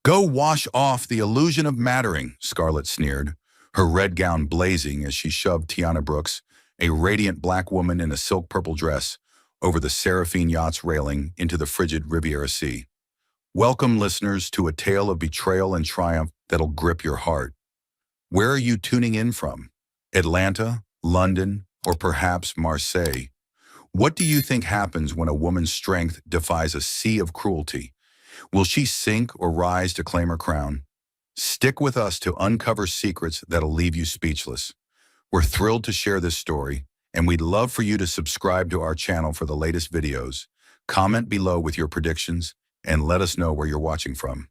Go wash off the illusion of mattering, Scarlett sneered, her red gown blazing as she shoved Tiana Brooks, a radiant black woman in a silk purple dress, over the Seraphine yacht's railing into the frigid Riviera Sea. Welcome, listeners, to a tale of betrayal and triumph that'll grip your heart. Where are you tuning in from? Atlanta, London, or perhaps Marseille? What do you think happens when a woman's strength defies a sea of cruelty? Will she sink or rise to claim her crown? Stick with us to uncover secrets that'll leave you speechless. We're thrilled to share this story, and we'd love for you to subscribe to our channel for the latest videos. Comment below with your predictions, and let us know where you're watching from.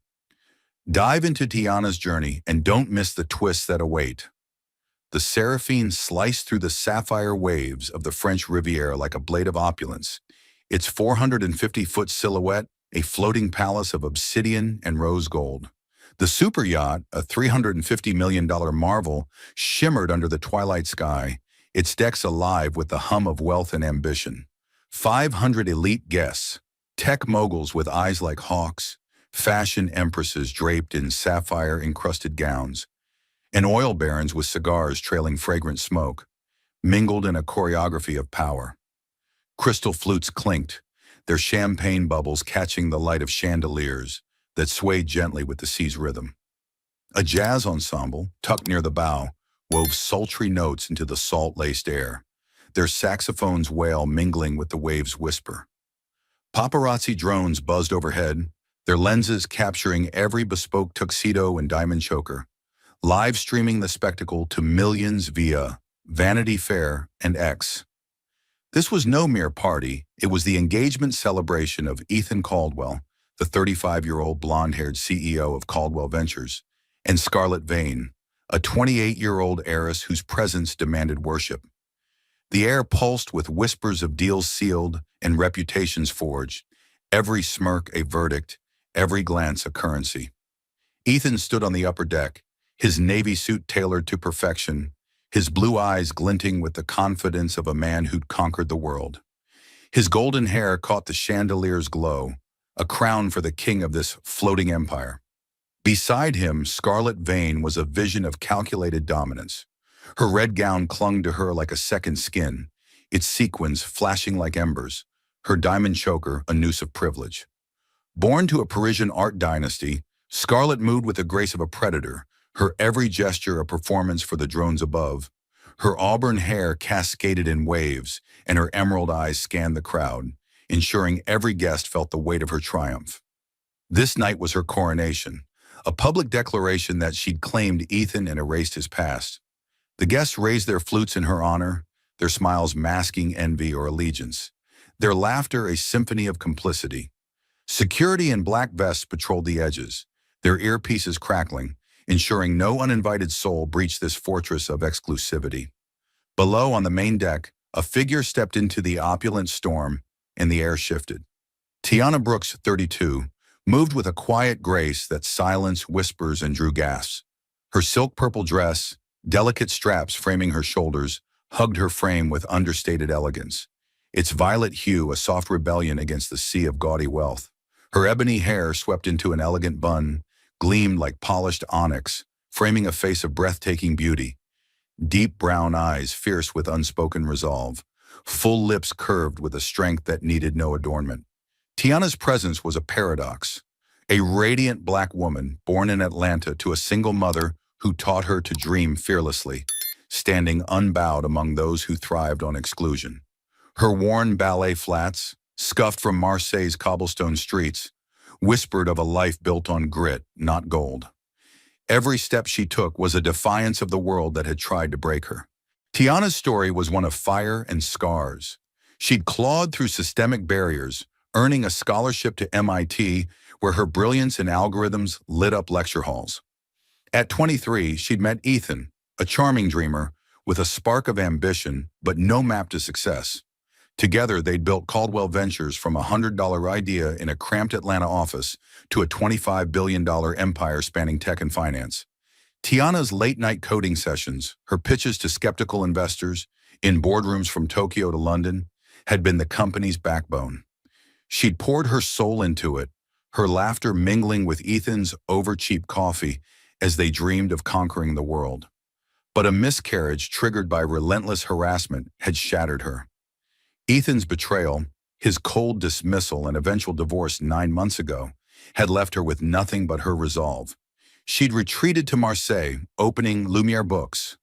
Dive into Tiana's journey and don't miss the twists that await. The Seraphine sliced through the sapphire waves of the French Riviera like a blade of opulence, its 450-foot silhouette a floating palace of obsidian and rose gold. The super yacht, a $350 million marvel, shimmered under the twilight sky, its decks alive with the hum of wealth and ambition. 500 elite guests, tech moguls with eyes like hawks, fashion empresses draped in sapphire-encrusted gowns, and oil barons with cigars trailing fragrant smoke, mingled in a choreography of power. Crystal flutes clinked, their champagne bubbles catching the light of chandeliers that swayed gently with the sea's rhythm. A jazz ensemble, tucked near the bow, wove sultry notes into the salt-laced air, their saxophones wail mingling with the waves' whisper. Paparazzi drones buzzed overhead, their lenses capturing every bespoke tuxedo and diamond choker, live streaming the spectacle to millions via Vanity Fair and X. This was no mere party, it was the engagement celebration of Ethan Caldwell, the 35-year-old blonde-haired CEO of Caldwell Ventures, and Scarlett Vane, a 28-year-old heiress whose presence demanded worship. The air pulsed with whispers of deals sealed and reputations forged, every smirk a verdict, every glance a currency. Ethan stood on the upper deck, his navy suit tailored to perfection, his blue eyes glinting with the confidence of a man who'd conquered the world. His golden hair caught the chandelier's glow, a crown for the king of this floating empire. Beside him, Scarlett Vane was a vision of calculated dominance. Her red gown clung to her like a second skin, its sequins flashing like embers, her diamond choker a noose of privilege. Born to a Parisian art dynasty, Scarlett moved with the grace of a predator, her every gesture a performance for the drones above. Her auburn hair cascaded in waves, and her emerald eyes scanned the crowd, ensuring every guest felt the weight of her triumph. This night was her coronation, a public declaration that she'd claimed Ethan and erased his past. The guests raised their flutes in her honor, their smiles masking envy or allegiance, their laughter a symphony of complicity. Security in black vests patrolled the edges, their earpieces crackling, ensuring no uninvited soul breached this fortress of exclusivity. Below on the main deck, a figure stepped into the opulent storm, and the air shifted. Tiana Brooks, 32, moved with a quiet grace that silenced whispers and drew gasps. Her silk purple dress, delicate straps framing her shoulders, hugged her frame with understated elegance, its violet hue a soft rebellion against the sea of gaudy wealth. Her ebony hair, swept into an elegant bun, gleamed like polished onyx, framing a face of breathtaking beauty. Deep brown eyes fierce with unspoken resolve, full lips curved with a strength that needed no adornment. Tiana's presence was a paradox. A radiant black woman, born in Atlanta to a single mother who taught her to dream fearlessly, standing unbowed among those who thrived on exclusion. Her worn ballet flats, scuffed from Marseille's cobblestone streets, whispered of a life built on grit, not gold. Every step she took was a defiance of the world that had tried to break her. Tiana's story was one of fire and scars. She'd clawed through systemic barriers, earning a scholarship to MIT, where her brilliance in algorithms lit up lecture halls. At 23, she'd met Ethan, a charming dreamer, with a spark of ambition, but no map to success. Together, they'd built Caldwell Ventures from a $100 idea in a cramped Atlanta office to a $25 billion empire spanning tech and finance. Tiana's late-night coding sessions, her pitches to skeptical investors, in boardrooms from Tokyo to London, had been the company's backbone. She'd poured her soul into it, her laughter mingling with Ethan's over-cheap coffee as they dreamed of conquering the world. But a miscarriage triggered by relentless harassment had shattered her. Ethan's betrayal, his cold dismissal and eventual divorce 9 months ago, had left her with nothing but her resolve. She'd retreated to Marseille, opening Lumiere Books,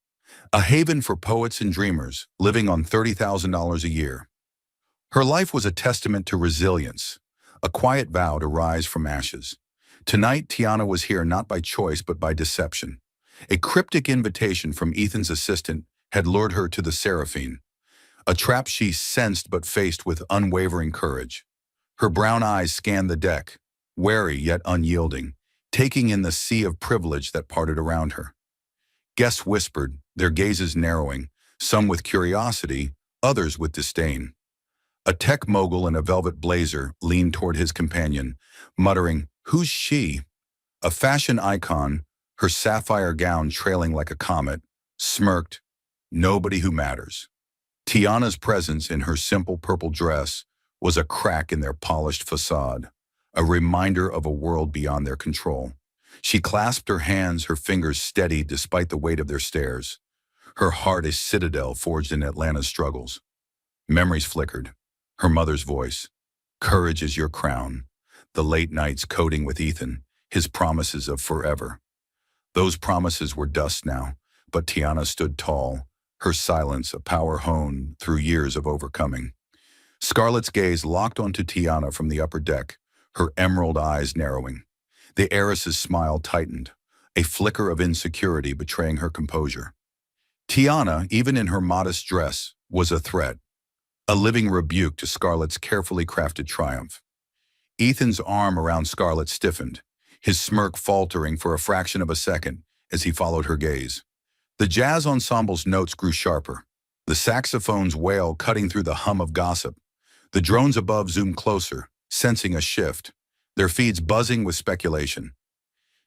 a haven for poets and dreamers, living on $30,000 a year. Her life was a testament to resilience, a quiet vow to rise from ashes. Tonight, Tiana was here not by choice but by deception. A cryptic invitation from Ethan's assistant had lured her to the Seraphine, a trap she sensed but faced with unwavering courage. Her brown eyes scanned the deck, wary yet unyielding, taking in the sea of privilege that parted around her. Guests whispered, their gazes narrowing, some with curiosity, others with disdain. A tech mogul in a velvet blazer leaned toward his companion, muttering, "Who's she?" A fashion icon, her sapphire gown trailing like a comet, smirked, "Nobody who matters." Tiana's presence in her simple purple dress was a crack in their polished facade, a reminder of a world beyond their control. She clasped her hands, her fingers steady despite the weight of their stares. Her heart a citadel forged in Atlanta's struggles. Memories flickered. Her mother's voice. Courage is your crown. The late nights coding with Ethan, his promises of forever. Those promises were dust now, but Tiana stood tall, her silence a power honed through years of overcoming. Scarlett's gaze locked onto Tiana from the upper deck, her emerald eyes narrowing. The heiress's smile tightened, a flicker of insecurity betraying her composure. Tiana, even in her modest dress, was a threat, a living rebuke to Scarlett's carefully crafted triumph. Ethan's arm around Scarlett stiffened, his smirk faltering for a fraction of a second as he followed her gaze. The jazz ensemble's notes grew sharper, the saxophone's wail cutting through the hum of gossip. The drones above zoomed closer, sensing a shift, their feeds buzzing with speculation.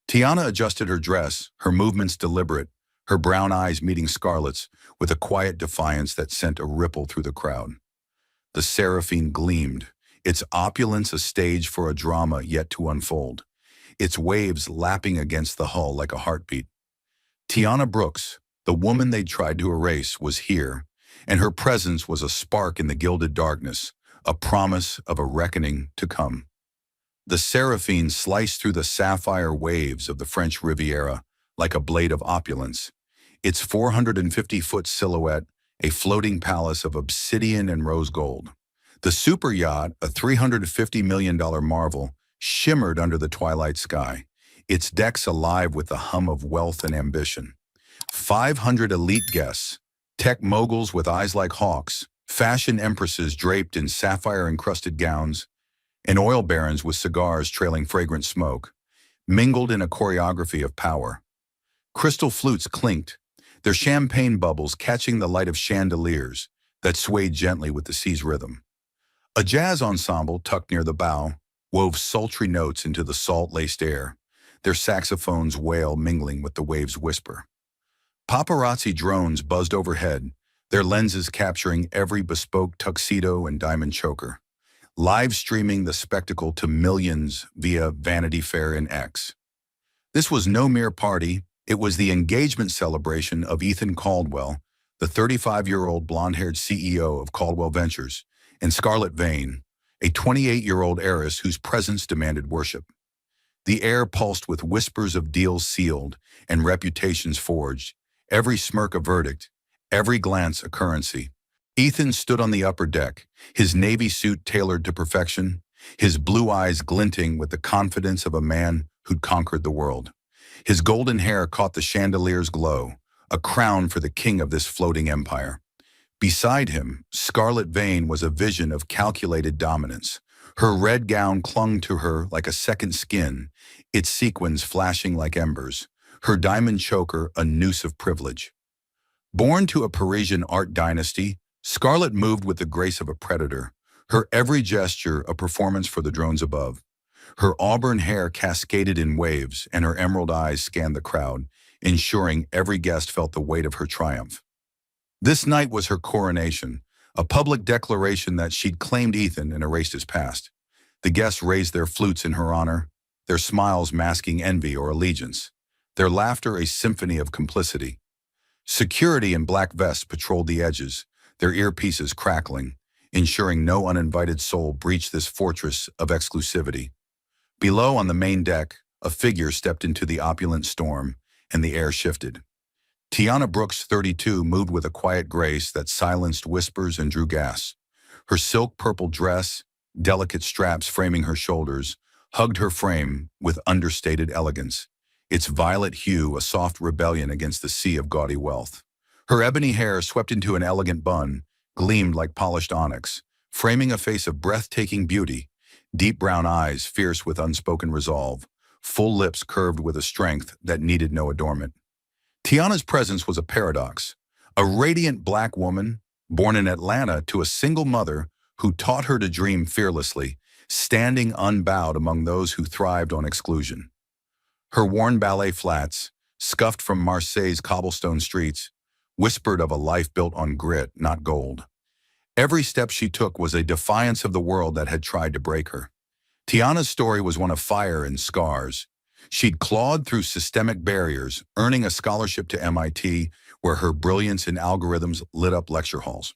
Tiana adjusted her dress, her movements deliberate, her brown eyes meeting Scarlett's with a quiet defiance that sent a ripple through the crowd. The Seraphine gleamed, its opulence a stage for a drama yet to unfold, its waves lapping against the hull like a heartbeat. Tiana Brooks, the woman they'd tried to erase, was here, and her presence was a spark in the gilded darkness, a promise of a reckoning to come. The Seraphine sliced through the sapphire waves of the French Riviera like a blade of opulence, its 450-foot silhouette a floating palace of obsidian and rose gold. The super yacht, a $350 million marvel, shimmered under the twilight sky, its decks alive with the hum of wealth and ambition. 500 elite guests, tech moguls with eyes like hawks, fashion empresses draped in sapphire-encrusted gowns, and oil barons with cigars trailing fragrant smoke, mingled in a choreography of power. Crystal flutes clinked, their champagne bubbles catching the light of chandeliers that swayed gently with the sea's rhythm. A jazz ensemble tucked near the bow wove sultry notes into the salt-laced air, their saxophones' wail mingling with the waves' whisper. Paparazzi drones buzzed overhead, their lenses capturing every bespoke tuxedo and diamond choker, live streaming the spectacle to millions via Vanity Fair and X. This was no mere party, it was the engagement celebration of Ethan Caldwell, the 35-year-old blonde-haired CEO of Caldwell Ventures, and Scarlett Vane, a 28-year-old heiress whose presence demanded worship. The air pulsed with whispers of deals sealed and reputations forged, every smirk a verdict, every glance a currency. Ethan stood on the upper deck, his navy suit tailored to perfection, his blue eyes glinting with the confidence of a man who'd conquered the world. His golden hair caught the chandelier's glow, a crown for the king of this floating empire. Beside him, Scarlett Vane was a vision of calculated dominance. Her red gown clung to her like a second skin, its sequins flashing like embers, her diamond choker a noose of privilege. Born to a Parisian art dynasty, Scarlett moved with the grace of a predator, her every gesture a performance for the drones above. Her auburn hair cascaded in waves, and her emerald eyes scanned the crowd, ensuring every guest felt the weight of her triumph. This night was her coronation, a public declaration that she'd claimed Ethan and erased his past. The guests raised their flutes in her honor, their smiles masking envy or allegiance, their laughter a symphony of complicity. Security in black vests patrolled the edges, their earpieces crackling, ensuring no uninvited soul breached this fortress of exclusivity. Below on the main deck, a figure stepped into the opulent storm, and the air shifted. Tiana Brooks, 32, moved with a quiet grace that silenced whispers and drew gas. Her silk purple dress, delicate straps framing her shoulders, hugged her frame with understated elegance, its violet hue a soft rebellion against the sea of gaudy wealth. Her ebony hair, swept into an elegant bun, gleamed like polished onyx, framing a face of breathtaking beauty, deep brown eyes fierce with unspoken resolve, full lips curved with a strength that needed no adornment. Tiana's presence was a paradox, a radiant black woman, born in Atlanta to a single mother who taught her to dream fearlessly, standing unbowed among those who thrived on exclusion. Her worn ballet flats, scuffed from Marseille's cobblestone streets, whispered of a life built on grit, not gold. Every step she took was a defiance of the world that had tried to break her. Tiana's story was one of fire and scars. She'd clawed through systemic barriers, earning a scholarship to MIT, where her brilliance in algorithms lit up lecture halls.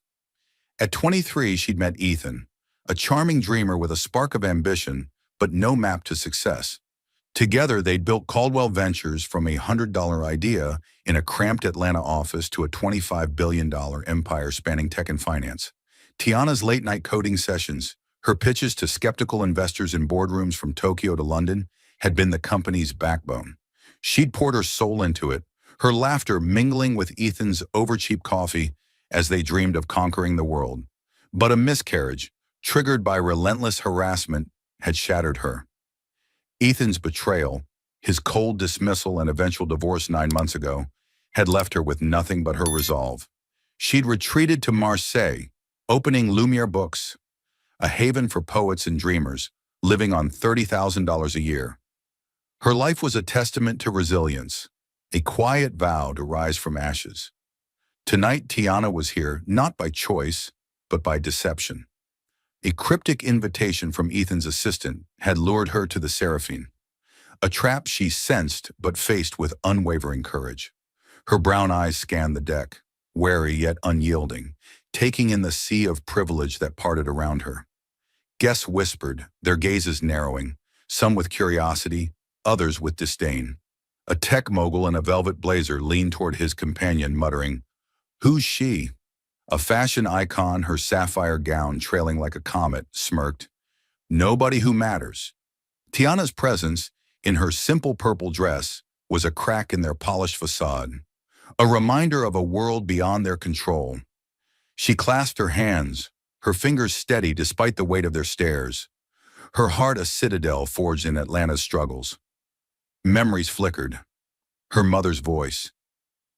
At 23, she'd met Ethan, a charming dreamer with a spark of ambition, but no map to success. Together, they'd built Caldwell Ventures from a $100 idea in a cramped Atlanta office to a $25 billion empire spanning tech and finance. Tiana's late-night coding sessions, her pitches to skeptical investors in boardrooms from Tokyo to London, had been the company's backbone. She'd poured her soul into it, her laughter mingling with Ethan's overcheap coffee as they dreamed of conquering the world. But a miscarriage, triggered by relentless harassment, had shattered her. Ethan's betrayal, his cold dismissal and eventual divorce 9 months ago, had left her with nothing but her resolve. She'd retreated to Marseille, opening Lumiere Books, a haven for poets and dreamers, living on $30,000 a year. Her life was a testament to resilience, a quiet vow to rise from ashes. Tonight, Tiana was here not by choice, but by deception. A cryptic invitation from Ethan's assistant had lured her to the Seraphine, a trap she sensed but faced with unwavering courage. Her brown eyes scanned the deck, wary yet unyielding, taking in the sea of privilege that parted around her. Guests whispered, their gazes narrowing, some with curiosity, others with disdain. A tech mogul in a velvet blazer leaned toward his companion, muttering, "Who's she?" A fashion icon, her sapphire gown trailing like a comet, smirked, "Nobody who matters." Tiana's presence, in her simple purple dress, was a crack in their polished facade, a reminder of a world beyond their control. She clasped her hands, her fingers steady despite the weight of their stares, her heart a citadel forged in Atlanta's struggles. Memories flickered. Her mother's voice,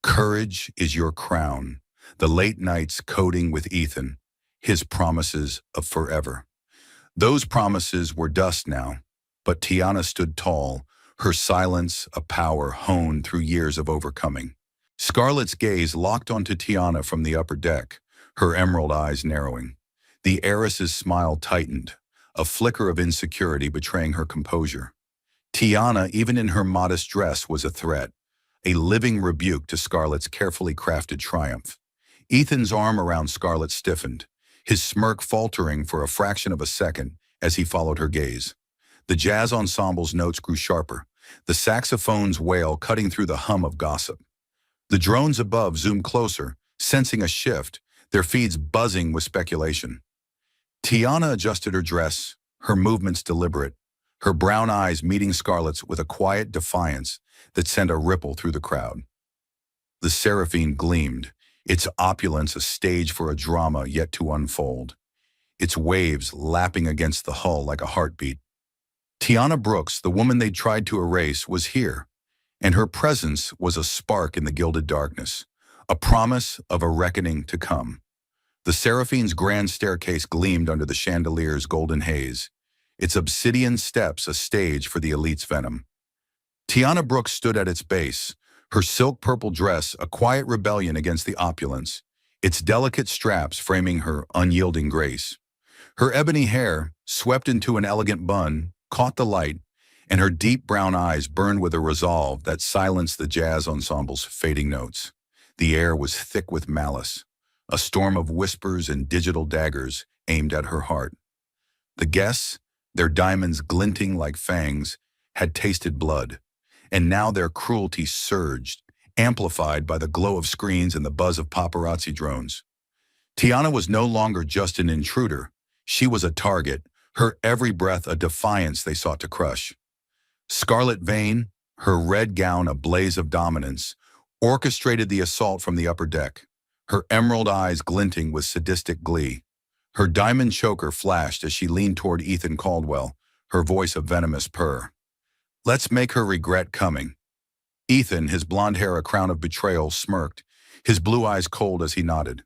"Courage is your crown," the late nights coding with Ethan, his promises of forever. Those promises were dust now, but Tiana stood tall, her silence a power honed through years of overcoming. Scarlett's gaze locked onto Tiana from the upper deck, her emerald eyes narrowing. The heiress's smile tightened, a flicker of insecurity betraying her composure. Tiana, even in her modest dress, was a threat, a living rebuke to Scarlett's carefully crafted triumph. Ethan's arm around Scarlett stiffened, his smirk faltering for a fraction of a second as he followed her gaze. The jazz ensemble's notes grew sharper, the saxophone's wail cutting through the hum of gossip. The drones above zoomed closer, sensing a shift, their feeds buzzing with speculation. Tiana adjusted her dress, her movements deliberate, her brown eyes meeting Scarlett's with a quiet defiance that sent a ripple through the crowd. The Seraphine gleamed, its opulence a stage for a drama yet to unfold, its waves lapping against the hull like a heartbeat. Tiana Brooks, the woman they'd tried to erase, was here, and her presence was a spark in the gilded darkness, a promise of a reckoning to come. The Seraphine's grand staircase gleamed under the chandelier's golden haze, its obsidian steps a stage for the elite's venom. Tiana Brooks stood at its base, her silk purple dress a quiet rebellion against the opulence, its delicate straps framing her unyielding grace. Her ebony hair, swept into an elegant bun, caught the light, and her deep brown eyes burned with a resolve that silenced the jazz ensemble's fading notes. The air was thick with malice, a storm of whispers and digital daggers aimed at her heart. The guests, their diamonds glinting like fangs, had tasted blood, and now their cruelty surged, amplified by the glow of screens and the buzz of paparazzi drones. Tiana was no longer just an intruder. She was a target, her every breath a defiance they sought to crush. Scarlet Vane, her red gown a blaze of dominance, orchestrated the assault from the upper deck, her emerald eyes glinting with sadistic glee. Her diamond choker flashed as she leaned toward Ethan Caldwell, her voice a venomous purr. "Let's make her regret coming." Ethan, his blonde hair a crown of betrayal, smirked, his blue eyes cold as he nodded.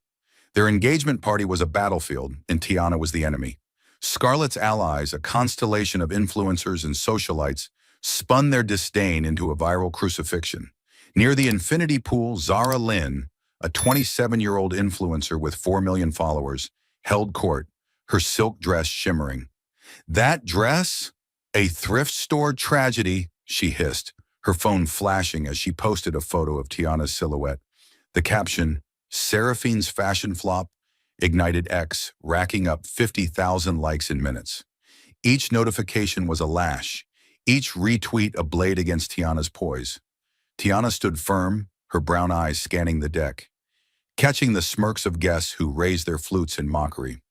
Their engagement party was a battlefield, and Tiana was the enemy. Scarlett's allies, a constellation of influencers and socialites, spun their disdain into a viral crucifixion. Near the infinity pool, Zara Lynn, a 27-year-old influencer with 4 million followers, held court, her silk dress shimmering. "That dress? A thrift store tragedy," she hissed, her phone flashing as she posted a photo of Tiana's silhouette. The caption, "Seraphine's fashion flop," ignited X, racking up 50,000 likes in minutes. Each notification was a lash, each retweet a blade against Tiana's poise. Tiana stood firm, her brown eyes scanning the deck, catching the smirks of guests who raised their flutes in mockery.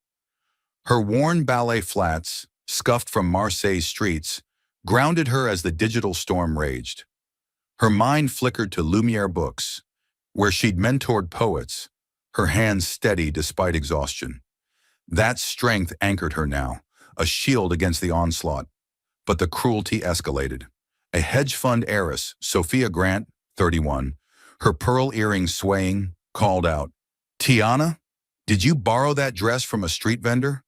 Her worn ballet flats, scuffed from Marseille's streets, grounded her as the digital storm raged. Her mind flickered to Lumiere Books, where she'd mentored poets, her hands steady despite exhaustion. That strength anchored her now, a shield against the onslaught. But the cruelty escalated. A hedge fund heiress, Sophia Grant, 31, her pearl earrings swaying, called out, "Tiana, did you borrow that dress from a street vendor?"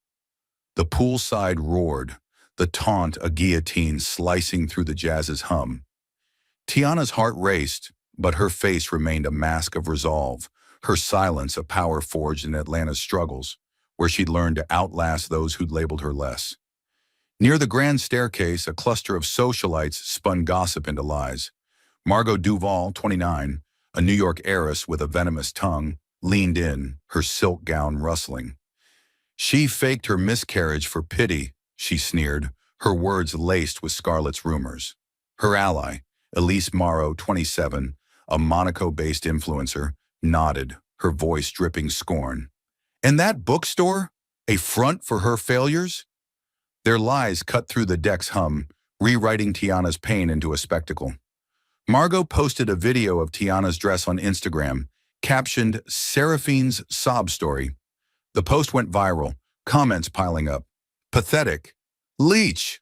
The poolside roared, the taunt a guillotine slicing through the jazz's hum. Tiana's heart raced, but her face remained a mask of resolve, her silence a power forged in Atlanta's struggles, where she'd learned to outlast those who'd labeled her less. Near the grand staircase, a cluster of socialites spun gossip into lies. Margot Duval, 29, a New York heiress with a venomous tongue, leaned in, her silk gown rustling. "She faked her miscarriage for pity," she sneered, her words laced with Scarlett's rumors. Her ally, Elise Morrow, 27, a Monaco-based influencer, nodded, her voice dripping scorn. "And that bookstore? A front for her failures?" Their lies cut through the deck's hum, rewriting Tiana's pain into a spectacle. Margot posted a video of Tiana's dress on Instagram, captioned "Seraphine's sob story." The post went viral, comments piling up. "Pathetic," "Leech."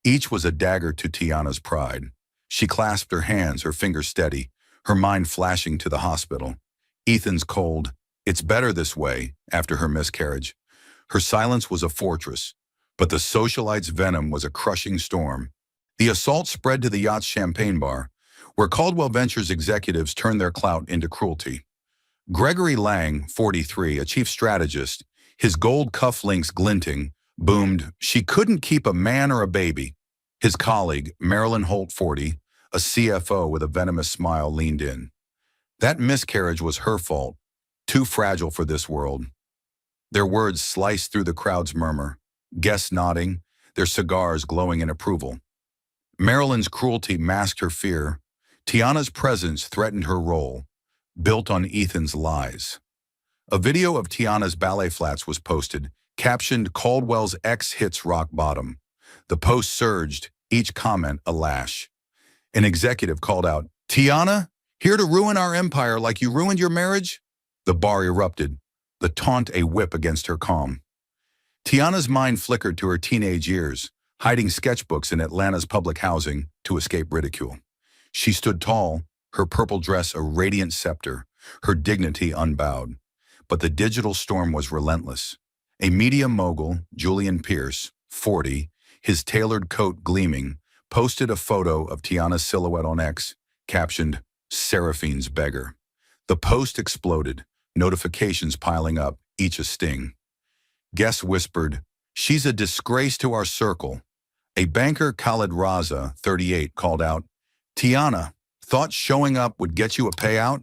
Each was a dagger to Tiana's pride. She clasped her hands, her fingers steady, her mind flashing to the hospital. Ethan's cold, "It's better this way," after her miscarriage. Her silence was a fortress, but the socialite's venom was a crushing storm. The assault spread to the yacht's champagne bar, where Caldwell Ventures executives turned their clout into cruelty. Gregory Lang, 43, a chief strategist, his gold cufflinks glinting, boomed, "She couldn't keep a man or a baby." His colleague, Marilyn Holt, 40, a CFO with a venomous smile, leaned in. That miscarriage was her fault, too fragile for this world. Their words sliced through the crowd's murmur, guests nodding, their cigars glowing in approval. Marilyn's cruelty masked her fear. Tiana's presence threatened her role, built on Ethan's lies. A video of Tiana's ballet flats was posted, captioned "Caldwell's ex hits rock bottom." The post surged, each comment a lash. An executive called out, "Tiana, here to ruin our empire like you ruined your marriage?" The bar erupted, the taunt a whip against her calm. Tiana's mind flickered to her teenage years, hiding sketchbooks in Atlanta's public housing to escape ridicule. She stood tall, her purple dress a radiant scepter, her dignity unbowed. But the digital storm was relentless. A media mogul, Julian Pierce, 40, his tailored coat gleaming, posted a photo of Tiana's silhouette on X, captioned "Seraphine's beggar." The post exploded, notifications piling up, each a sting. Guests whispered, She's a disgrace to our circle. A banker, Khalid Raza, 38, called out, Tiana, thought showing up would get you a payout?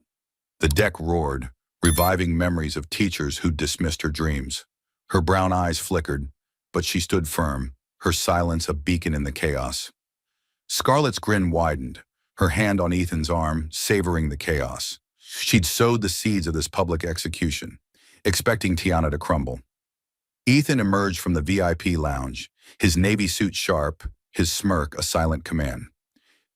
The deck roared, reviving memories of teachers who dismissed her dreams. Her brown eyes flickered, but she stood firm, her silence a beacon in the chaos. Scarlett's grin widened, her hand on Ethan's arm, savoring the chaos. She'd sowed the seeds of this public execution, expecting Tiana to crumble. Ethan emerged from the VIP lounge, his navy suit sharp, his smirk a silent command.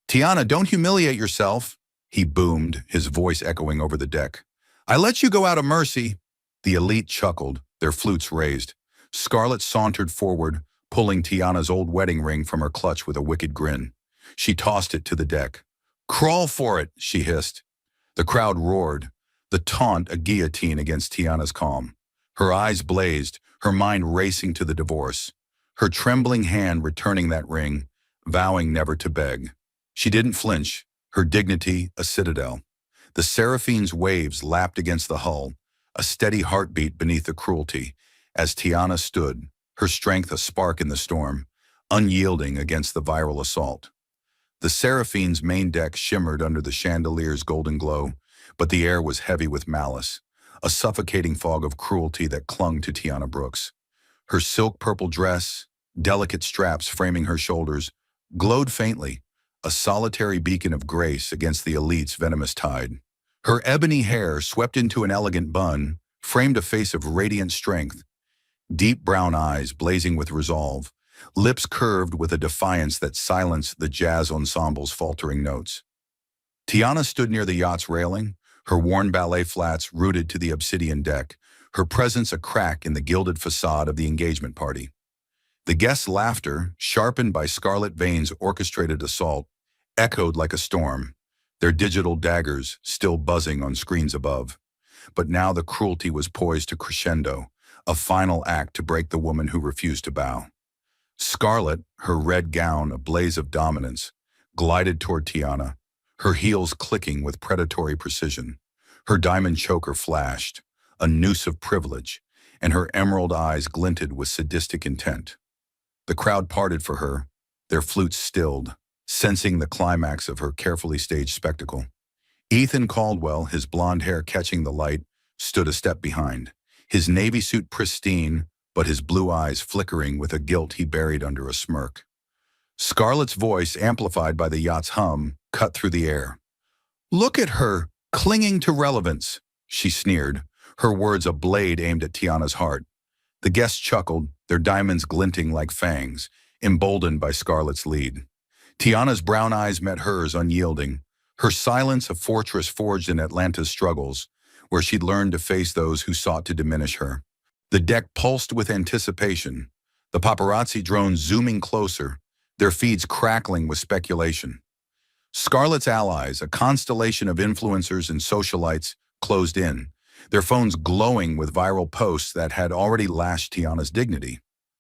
Tiana, don't humiliate yourself, he boomed, his voice echoing over the deck. I let you go out of mercy. The elite chuckled, their flutes raised. Scarlett sauntered forward, pulling Tiana's old wedding ring from her clutch with a wicked grin. She tossed it to the deck. Crawl for it, she hissed. The crowd roared, the taunt a guillotine against Tiana's calm. Her eyes blazed, her mind racing to the divorce. Her trembling hand returning that ring, vowing never to beg. She didn't flinch, her dignity a citadel. The Seraphine's waves lapped against the hull, a steady heartbeat beneath the cruelty, as Tiana stood, her strength a spark in the storm, unyielding against the viral assault. The Seraphine's main deck shimmered under the chandelier's golden glow, but the air was heavy with malice, a suffocating fog of cruelty that clung to Tiana Brooks. Her silk purple dress, delicate straps framing her shoulders, glowed faintly, a solitary beacon of grace against the elite's venomous tide. Her ebony hair, swept into an elegant bun, framed a face of radiant strength, deep brown eyes blazing with resolve, lips curved with a defiance that silenced the jazz ensemble's faltering notes. Tiana stood near the yacht's railing, her worn ballet flats rooted to the obsidian deck, her presence a crack in the gilded facade of the engagement party. The guests' laughter, sharpened by Scarlet Vane's orchestrated assault, echoed like a storm, their digital daggers still buzzing on screens above. But now the cruelty was poised to crescendo, a final act to break the woman who refused to bow. Scarlet, her red gown a blaze of dominance, glided toward Tiana, her heels clicking with predatory precision. Her diamond choker flashed, a noose of privilege, and her emerald eyes glinted with sadistic intent. The crowd parted for her, their flutes stilled, sensing the climax of her carefully staged spectacle. Ethan Caldwell, his blonde hair catching the light, stood a step behind, his navy suit pristine, but his blue eyes flickering with a guilt he buried under a smirk. Scarlett's voice, amplified by the yacht's hum, cut through the air. Look at her, clinging to relevance, she sneered, her words a blade aimed at Tiana's heart. The guests chuckled, their diamonds glinting like fangs, emboldened by Scarlett's lead. Tiana's brown eyes met hers unyielding, her silence a fortress forged in Atlanta's struggles, where she'd learned to face those who sought to diminish her. The deck pulsed with anticipation, the paparazzi drones zooming closer, their feeds crackling with speculation. Scarlett's allies, a constellation of influencers and socialites, closed in, their phones glowing with viral posts that had already lashed Tiana's dignity.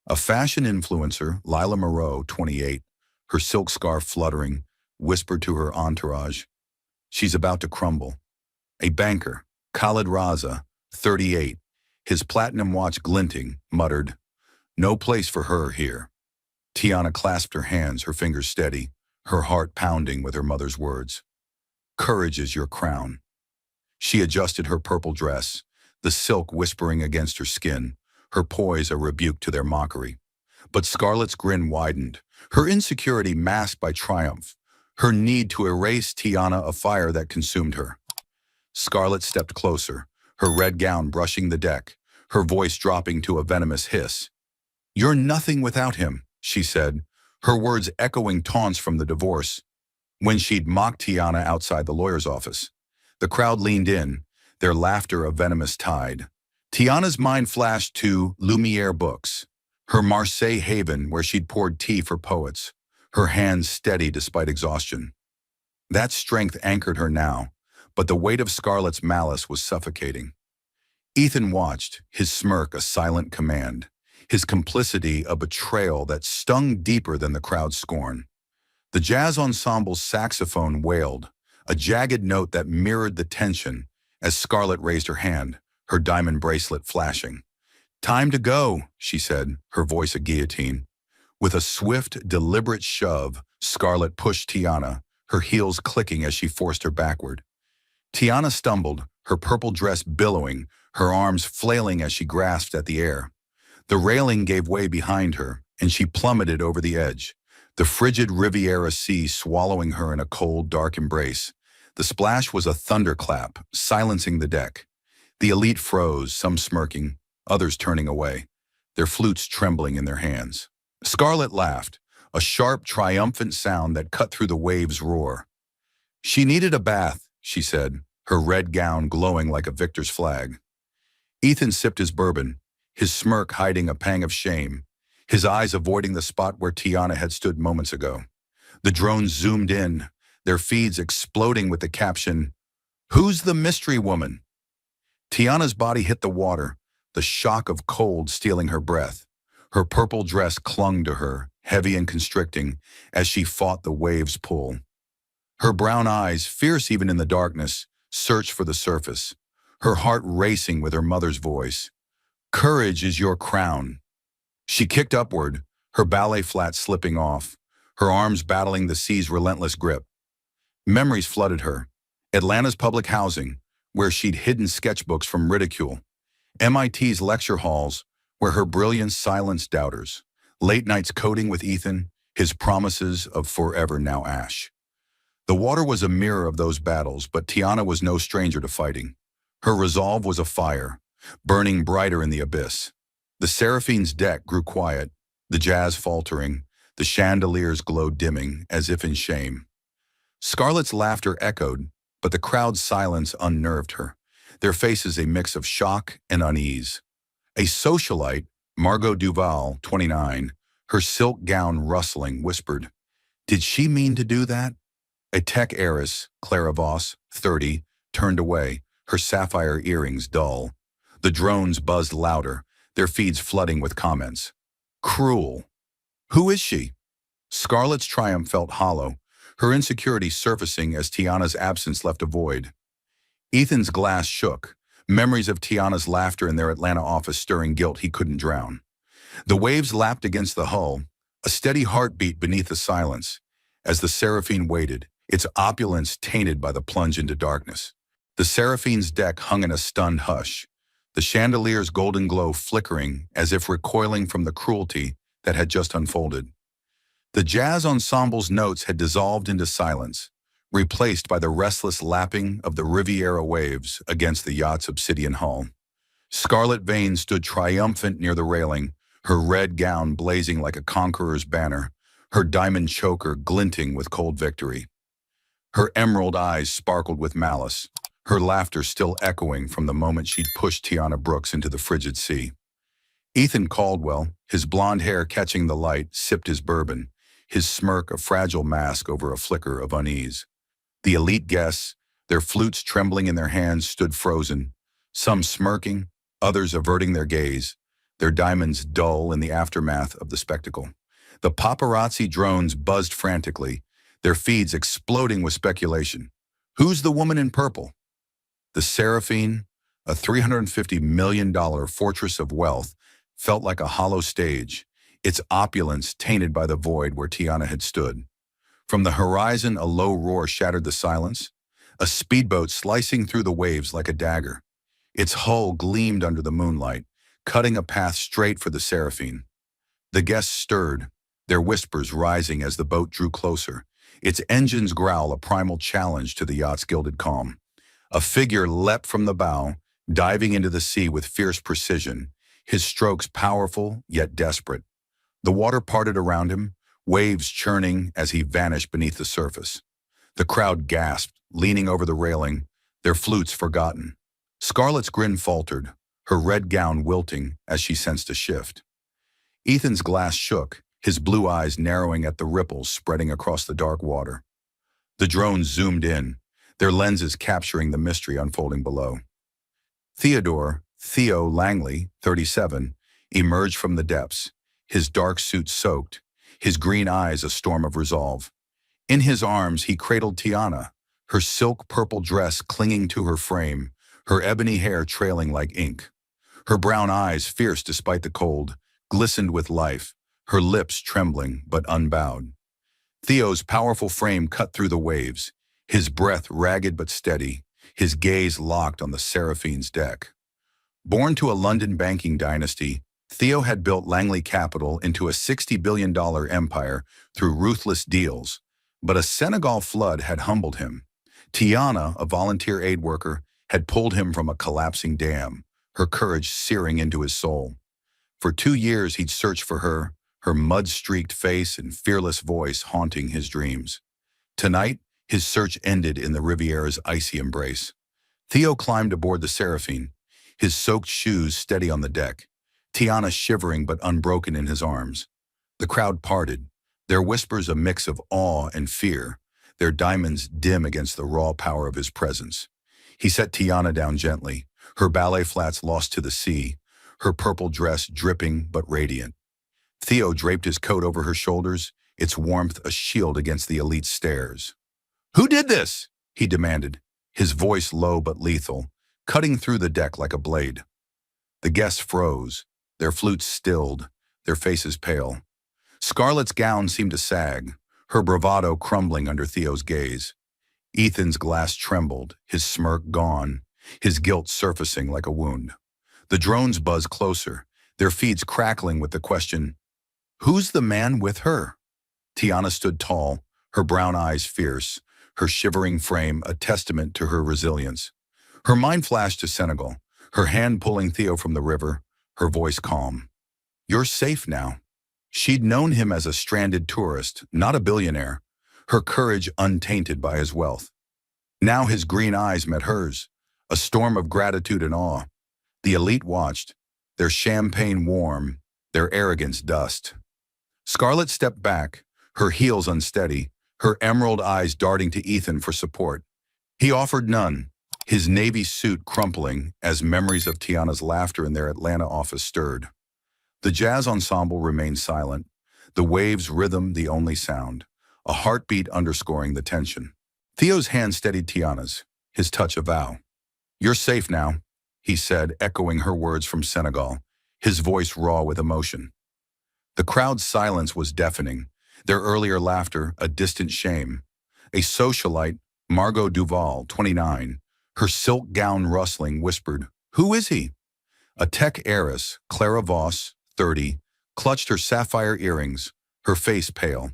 A fashion influencer, Lila Moreau, 28, her silk scarf fluttering, whispered to her entourage, she's about to crumble. A banker, Khalid Raza, 38, his platinum watch glinting, muttered, no place for her here. Tiana clasped her hands, her fingers steady, her heart pounding with her mother's words. Courage is your crown. She adjusted her purple dress, the silk whispering against her skin, her poise a rebuke to their mockery. But Scarlett's grin widened, her insecurity masked by triumph, her need to erase Tiana a fire that consumed her. Scarlett stepped closer, her red gown brushing the deck, her voice dropping to a venomous hiss. You're nothing without him, she said, her words echoing taunts from the divorce, when she'd mocked Tiana outside the lawyer's office. The crowd leaned in, their laughter a venomous tide. Tiana's mind flashed to Lumiere books, her Marseille haven where she'd poured tea for poets, her hands steady despite exhaustion. That strength anchored her now, but the weight of Scarlett's malice was suffocating. Ethan watched, his smirk a silent command, his complicity a betrayal that stung deeper than the crowd's scorn. The jazz ensemble's saxophone wailed, a jagged note that mirrored the tension as Scarlett raised her hand, her diamond bracelet flashing. Time to go, she said, her voice a guillotine. With a swift, deliberate shove, Scarlet pushed Tiana, her heels clicking as she forced her backward. Tiana stumbled, her purple dress billowing, her arms flailing as she grasped at the air. The railing gave way behind her, and she plummeted over the edge, the frigid Riviera sea swallowing her in a cold, dark embrace. The splash was a thunderclap, silencing the deck. The elite froze, some smirking, others turning away, their flutes trembling in their hands. Scarlet laughed, a sharp, triumphant sound that cut through the waves' roar. She needed a bath, she said, her red gown glowing like a victor's flag. Ethan sipped his bourbon, his smirk hiding a pang of shame, his eyes avoiding the spot where Tiana had stood moments ago. The drones zoomed in, their feeds exploding with the caption, "Who's the mystery woman?" Tiana's body hit the water, the shock of cold stealing her breath. Her purple dress clung to her, heavy and constricting, as she fought the waves' pull. Her brown eyes, fierce even in the darkness, searched for the surface, her heart racing with her mother's voice. "Courage is your crown." She kicked upward, her ballet flat slipping off, her arms battling the sea's relentless grip. Memories flooded her. Atlanta's public housing, where she'd hidden sketchbooks from ridicule. MIT's lecture halls, where her brilliance silenced doubters. Late nights coding with Ethan, his promises of forever now ash. The water was a mirror of those battles, but Tiana was no stranger to fighting. Her resolve was a fire, burning brighter in the abyss. The Seraphine's deck grew quiet, the jazz faltering, the chandelier's glow dimming, as if in shame. Scarlet's laughter echoed, but the crowd's silence unnerved her, their faces a mix of shock and unease. A socialite, Margot Duval, 29, her silk gown rustling, whispered, "Did she mean to do that?" A tech heiress, Clara Voss, 30, turned away, her sapphire earrings dull. The drones buzzed louder, their feeds flooding with comments. Cruel. Who is she? Scarlet's triumph felt hollow, her insecurity surfacing as Tiana's absence left a void. Ethan's glass shook, memories of Tiana's laughter in their Atlanta office stirring guilt he couldn't drown. The waves lapped against the hull, a steady heartbeat beneath the silence, as the Seraphine waited, its opulence tainted by the plunge into darkness. The Seraphine's deck hung in a stunned hush, the chandelier's golden glow flickering as if recoiling from the cruelty that had just unfolded. The jazz ensemble's notes had dissolved into silence, replaced by the restless lapping of the Riviera waves against the yacht's obsidian hull. Scarlet Vane stood triumphant near the railing, her red gown blazing like a conqueror's banner, her diamond choker glinting with cold victory. Her emerald eyes sparkled with malice, her laughter still echoing from the moment she'd pushed Tiana Brooks into the frigid sea. Ethan Caldwell, his blonde hair catching the light, sipped his bourbon, his smirk a fragile mask over a flicker of unease. The elite guests, their flutes trembling in their hands, stood frozen, some smirking, others averting their gaze, their diamonds dull in the aftermath of the spectacle. The paparazzi drones buzzed frantically, their feeds exploding with speculation. Who's the woman in purple? The Seraphine, a $350 million fortress of wealth, felt like a hollow stage, its opulence tainted by the void where Tiana had stood. From the horizon, a low roar shattered the silence, a speedboat slicing through the waves like a dagger. Its hull gleamed under the moonlight, cutting a path straight for the Seraphine. The guests stirred, their whispers rising as the boat drew closer, its engines growl a primal challenge to the yacht's gilded calm. A figure leapt from the bow, diving into the sea with fierce precision, his strokes powerful yet desperate. The water parted around him, waves churning as he vanished beneath the surface. The crowd gasped, leaning over the railing, their flutes forgotten. Scarlet's grin faltered, her red gown wilting as she sensed a shift. Ethan's glass shook, his blue eyes narrowing at the ripples spreading across the dark water. The drones zoomed in, their lenses capturing the mystery unfolding below. Theo Langley, 37, emerged from the depths, his dark suit soaked, his green eyes a storm of resolve. In his arms, he cradled Tiana, her silk purple dress clinging to her frame, her ebony hair trailing like ink. Her brown eyes, fierce despite the cold, glistened with life, her lips trembling but unbowed. Theo's powerful frame cut through the waves, his breath ragged but steady, his gaze locked on the Seraphine's deck. Born to a London banking dynasty, Theo had built Langley Capital into a $60 billion empire through ruthless deals, but a Senegal flood had humbled him. Tiana, a volunteer aid worker, had pulled him from a collapsing dam, her courage searing into his soul. For 2 years he'd searched for her, her mud-streaked face and fearless voice haunting his dreams. Tonight, his search ended in the Riviera's icy embrace. Theo climbed aboard the Seraphine, his soaked shoes steady on the deck, Tiana shivering but unbroken in his arms. The crowd parted, their whispers a mix of awe and fear, their diamonds dim against the raw power of his presence. He set Tiana down gently, her ballet flats lost to the sea, her purple dress dripping but radiant. Theo draped his coat over her shoulders, its warmth a shield against the elite's stares. "Who did this?" he demanded, his voice low but lethal, cutting through the deck like a blade. The guests froze, their flutes stilled, their faces pale. Scarlett's gown seemed to sag, her bravado crumbling under Theo's gaze. Ethan's glass trembled, his smirk gone, his guilt surfacing like a wound. The drones buzzed closer, their feeds crackling with the question, "Who's the man with her?" Tiana stood tall, her brown eyes fierce, her shivering frame a testament to her resilience. Her mind flashed to Senegal, her hand pulling Theo from the river, her voice calm. "You're safe now." She'd known him as a stranded tourist, not a billionaire, her courage untainted by his wealth. Now his green eyes met hers, a storm of gratitude and awe. The elite watched, their champagne warm, their arrogance dust. Scarlett stepped back, her heels unsteady, her emerald eyes darting to Ethan for support. He offered none, his navy suit crumpling as memories of Tiana's laughter in their Atlanta office stirred. The jazz ensemble remained silent, the waves' rhythm the only sound, a heartbeat underscoring the tension. Theo's hand steadied Tiana's, his touch a vow. "You're safe now," he said, echoing her words from Senegal, his voice raw with emotion. The crowd's silence was deafening, their earlier laughter a distant shame. A socialite, Margot Duval, 29, her silk gown rustling, whispered, "Who is he?" A tech heiress, Clara Voss, 30, clutched her sapphire earrings, her face pale.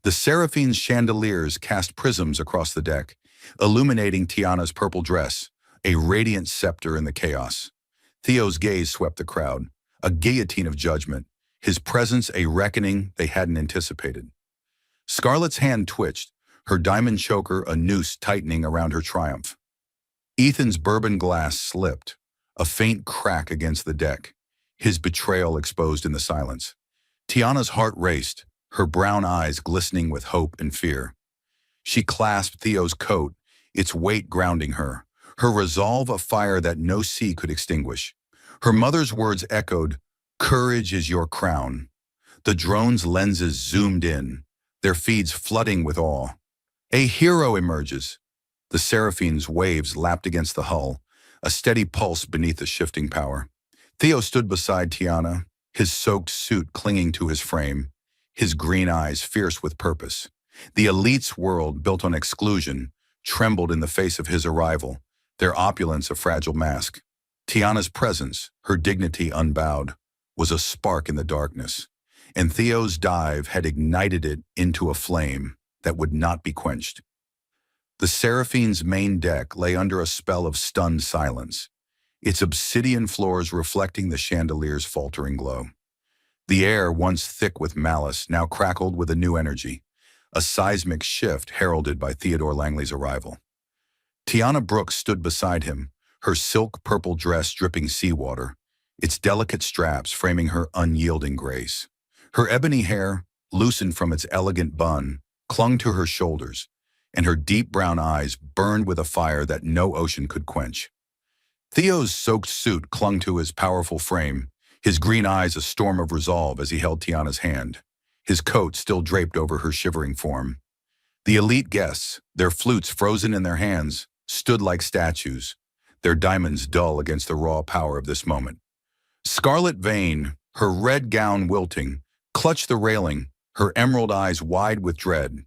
The Seraphine's chandeliers cast prisms across the deck, illuminating Tiana's purple dress, a radiant scepter in the chaos. Theo's gaze swept the crowd, a guillotine of judgment, his presence a reckoning they hadn't anticipated. Scarlett's hand twitched, her diamond choker a noose tightening around her triumph. Ethan's bourbon glass slipped, a faint crack against the deck, his betrayal exposed in the silence. Tiana's heart raced, her brown eyes glistening with hope and fear. She clasped Theo's coat, its weight grounding her, her resolve a fire that no sea could extinguish. Her mother's words echoed, "Courage is your crown." The drone's lenses zoomed in, their feeds flooding with awe. A hero emerges. The Seraphine's waves lapped against the hull, a steady pulse beneath the shifting power. Theo stood beside Tiana, his soaked suit clinging to his frame, his green eyes fierce with purpose. The elite's world, built on exclusion, trembled in the face of his arrival, their opulence a fragile mask. Tiana's presence, her dignity unbowed, was a spark in the darkness, and Theo's dive had ignited it into a flame that would not be quenched. The Seraphine's main deck lay under a spell of stunned silence, its obsidian floors reflecting the chandelier's faltering glow. The air, once thick with malice, now crackled with a new energy, a seismic shift heralded by Theodore Langley's arrival. Tiana Brooks stood beside him, her silk purple dress dripping seawater, its delicate straps framing her unyielding grace. Her ebony hair, loosened from its elegant bun, clung to her shoulders, and her deep brown eyes burned with a fire that no ocean could quench. Theo's soaked suit clung to his powerful frame, his green eyes a storm of resolve as he held Tiana's hand, his coat still draped over her shivering form. The elite guests, their flutes frozen in their hands, stood like statues, their diamonds dull against the raw power of this moment. Scarlet Vane, her red gown wilting, clutched the railing, her emerald eyes wide with dread.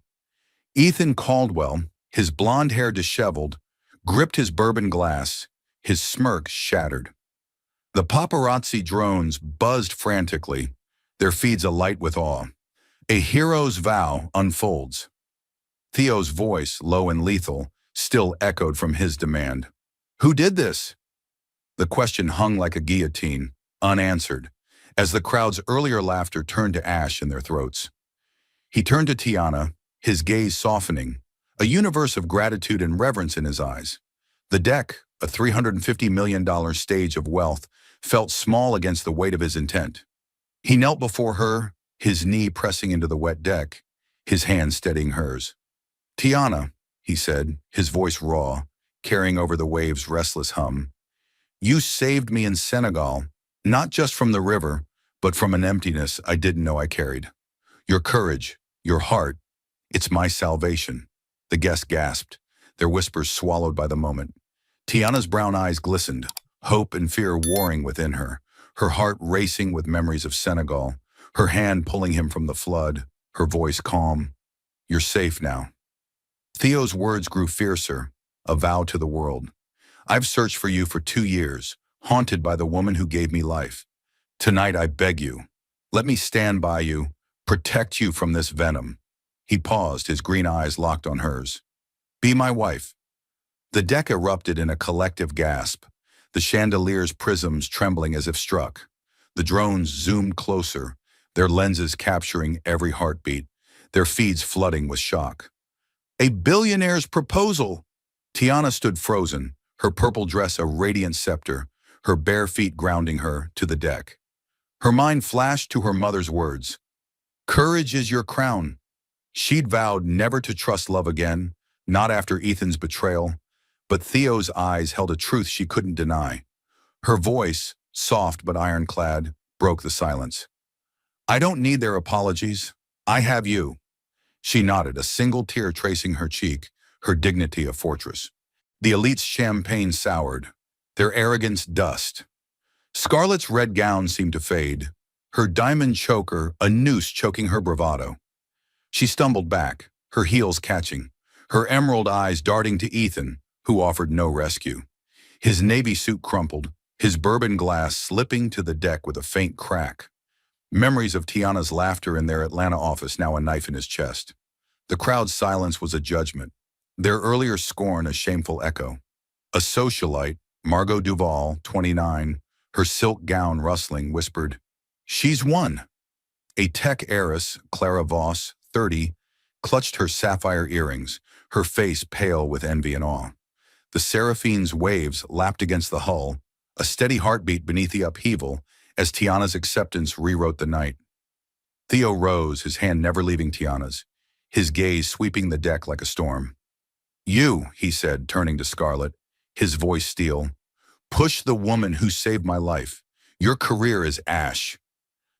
Ethan Caldwell, his blonde hair disheveled, gripped his bourbon glass, his smirk shattered. The paparazzi drones buzzed frantically, their feeds alight with awe. A hero's vow unfolds. Theo's voice, low and lethal, still echoed from his demand. Who did this? The question hung like a guillotine, unanswered, as the crowd's earlier laughter turned to ash in their throats. He turned to Tiana, his gaze softening, a universe of gratitude and reverence in his eyes. The deck, a $350 million stage of wealth, felt small against the weight of his intent. He knelt before her, his knee pressing into the wet deck, his hand steadying hers. Tiana, he said, his voice raw, carrying over the wave's restless hum. You saved me in Senegal, not just from the river, but from an emptiness I didn't know I carried. Your courage, your heart, it's my salvation. The guests gasped, their whispers swallowed by the moment. Tiana's brown eyes glistened, hope and fear warring within her, her heart racing with memories of Senegal, her hand pulling him from the flood, her voice calm. You're safe now. Theo's words grew fiercer, a vow to the world. I've searched for you for 2 years, haunted by the woman who gave me life. Tonight I beg you, let me stand by you, protect you from this venom. He paused, his green eyes locked on hers. Be my wife. The deck erupted in a collective gasp, the chandelier's prisms trembling as if struck. The drones zoomed closer, their lenses capturing every heartbeat, their feeds flooding with shock. A billionaire's proposal! Tiana stood frozen, her purple dress a radiant scepter, her bare feet grounding her to the deck. Her mind flashed to her mother's words. Courage is your crown. She'd vowed never to trust love again, not after Ethan's betrayal, but Theo's eyes held a truth she couldn't deny. Her voice, soft but ironclad, broke the silence. I don't need their apologies. I have you. She nodded, a single tear tracing her cheek, her dignity a fortress. The elite's champagne soured, their arrogance dust. Scarlett's red gown seemed to fade, her diamond choker a noose choking her bravado. She stumbled back, her heels catching, her emerald eyes darting to Ethan, who offered no rescue. His navy suit crumpled, his bourbon glass slipping to the deck with a faint crack. Memories of Tiana's laughter in their Atlanta office now a knife in his chest. The crowd's silence was a judgment, their earlier scorn a shameful echo. A socialite, Margot Duval, 29, her silk gown rustling, whispered, She's won. A tech heiress, Clara Voss, 30, clutched her sapphire earrings, her face pale with envy and awe. The Seraphine's waves lapped against the hull, a steady heartbeat beneath the upheaval as Tiana's acceptance rewrote the night. Theo rose, his hand never leaving Tiana's, his gaze sweeping the deck like a storm. You, he said, turning to Scarlett, his voice steel, push the woman who saved my life. Your career is ash.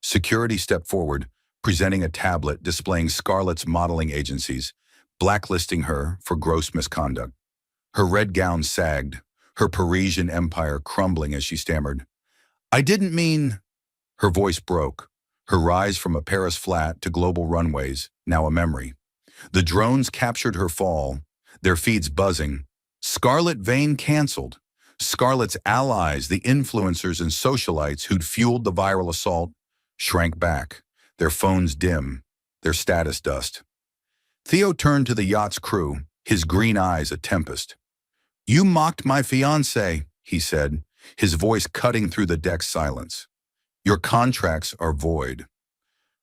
Security stepped forward, presenting a tablet displaying Scarlett's modeling agencies, blacklisting her for gross misconduct. Her red gown sagged, her Parisian empire crumbling as she stammered. I didn't mean... Her voice broke, her rise from a Paris flat to global runways, now a memory. The drones captured her fall, their feeds buzzing. Scarlet Vane canceled. Scarlett's allies, the influencers and socialites who'd fueled the viral assault, shrank back, their phones dim, their status dust. Theo turned to the yacht's crew, his green eyes a tempest. You mocked my fiancé, he said, his voice cutting through the deck's silence. Your contracts are void.